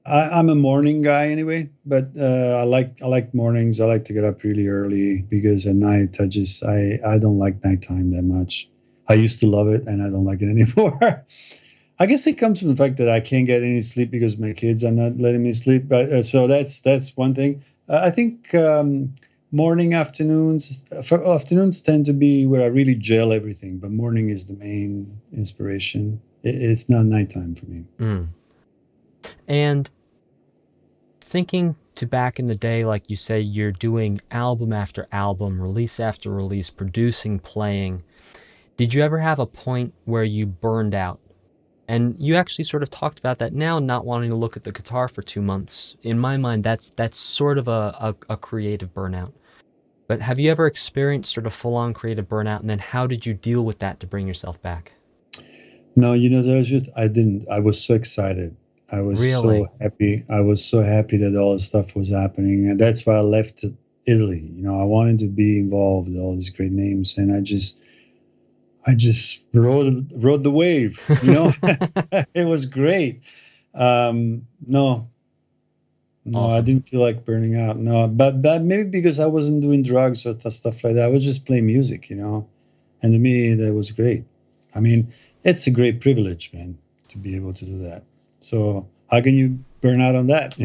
I'm a morning guy anyway, but I like mornings. I like to get up really early because at night I don't like nighttime that much. I used to love it, and I don't like it anymore. I guess it comes from the fact that I can't get any sleep because my kids are not letting me sleep. But so that's one thing. I think afternoons tend to be where I really gel everything, but morning is the main inspiration. It's not nighttime for me. Mm. And thinking to back in the day, like you say, you're doing album after album, release after release, producing, playing. Did you ever have a point where you burned out? And you actually sort of talked about that now, not wanting to look at the guitar for 2 months. In my mind, that's sort of a creative burnout. But have you ever experienced sort of full-on creative burnout? And then how did you deal with that to bring yourself back? No, I didn't. I was so excited. I was Really? so happy. I was so happy that all this stuff was happening. And that's why I left Italy. I wanted to be involved with all these great names. And I just rode the wave, It was great. No, Awesome. I didn't feel like burning out. No, but maybe because I wasn't doing drugs or stuff like that. I was just playing music, And to me, that was great. I mean, it's a great privilege, man, to be able to do that. So how can you burn out on that,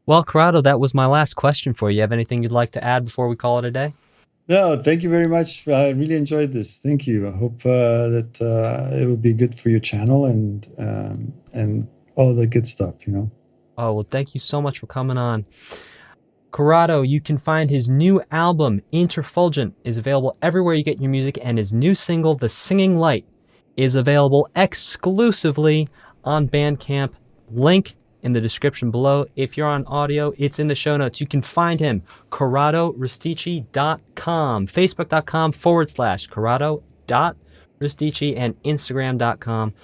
Well, Corrado, that was my last question for you. You have anything you'd like to add before we call it a day? No, thank you very much. I really enjoyed this. Thank you. I hope that it will be good for your channel and all the good stuff, Oh, well, thank you so much for coming on. Corrado, you can find his new album, Interfulgent, is available everywhere you get your music, and his new single, The Singing Light, is available exclusively on Bandcamp. Link in the description below. If you're on audio, it's in the show notes. You can find him, CorradoRustici.com, Facebook.com/Corrado.Rustici, and Instagram.com,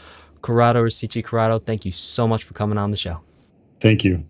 Corrado Rustici. Corrado, thank you so much for coming on the show. Thank you.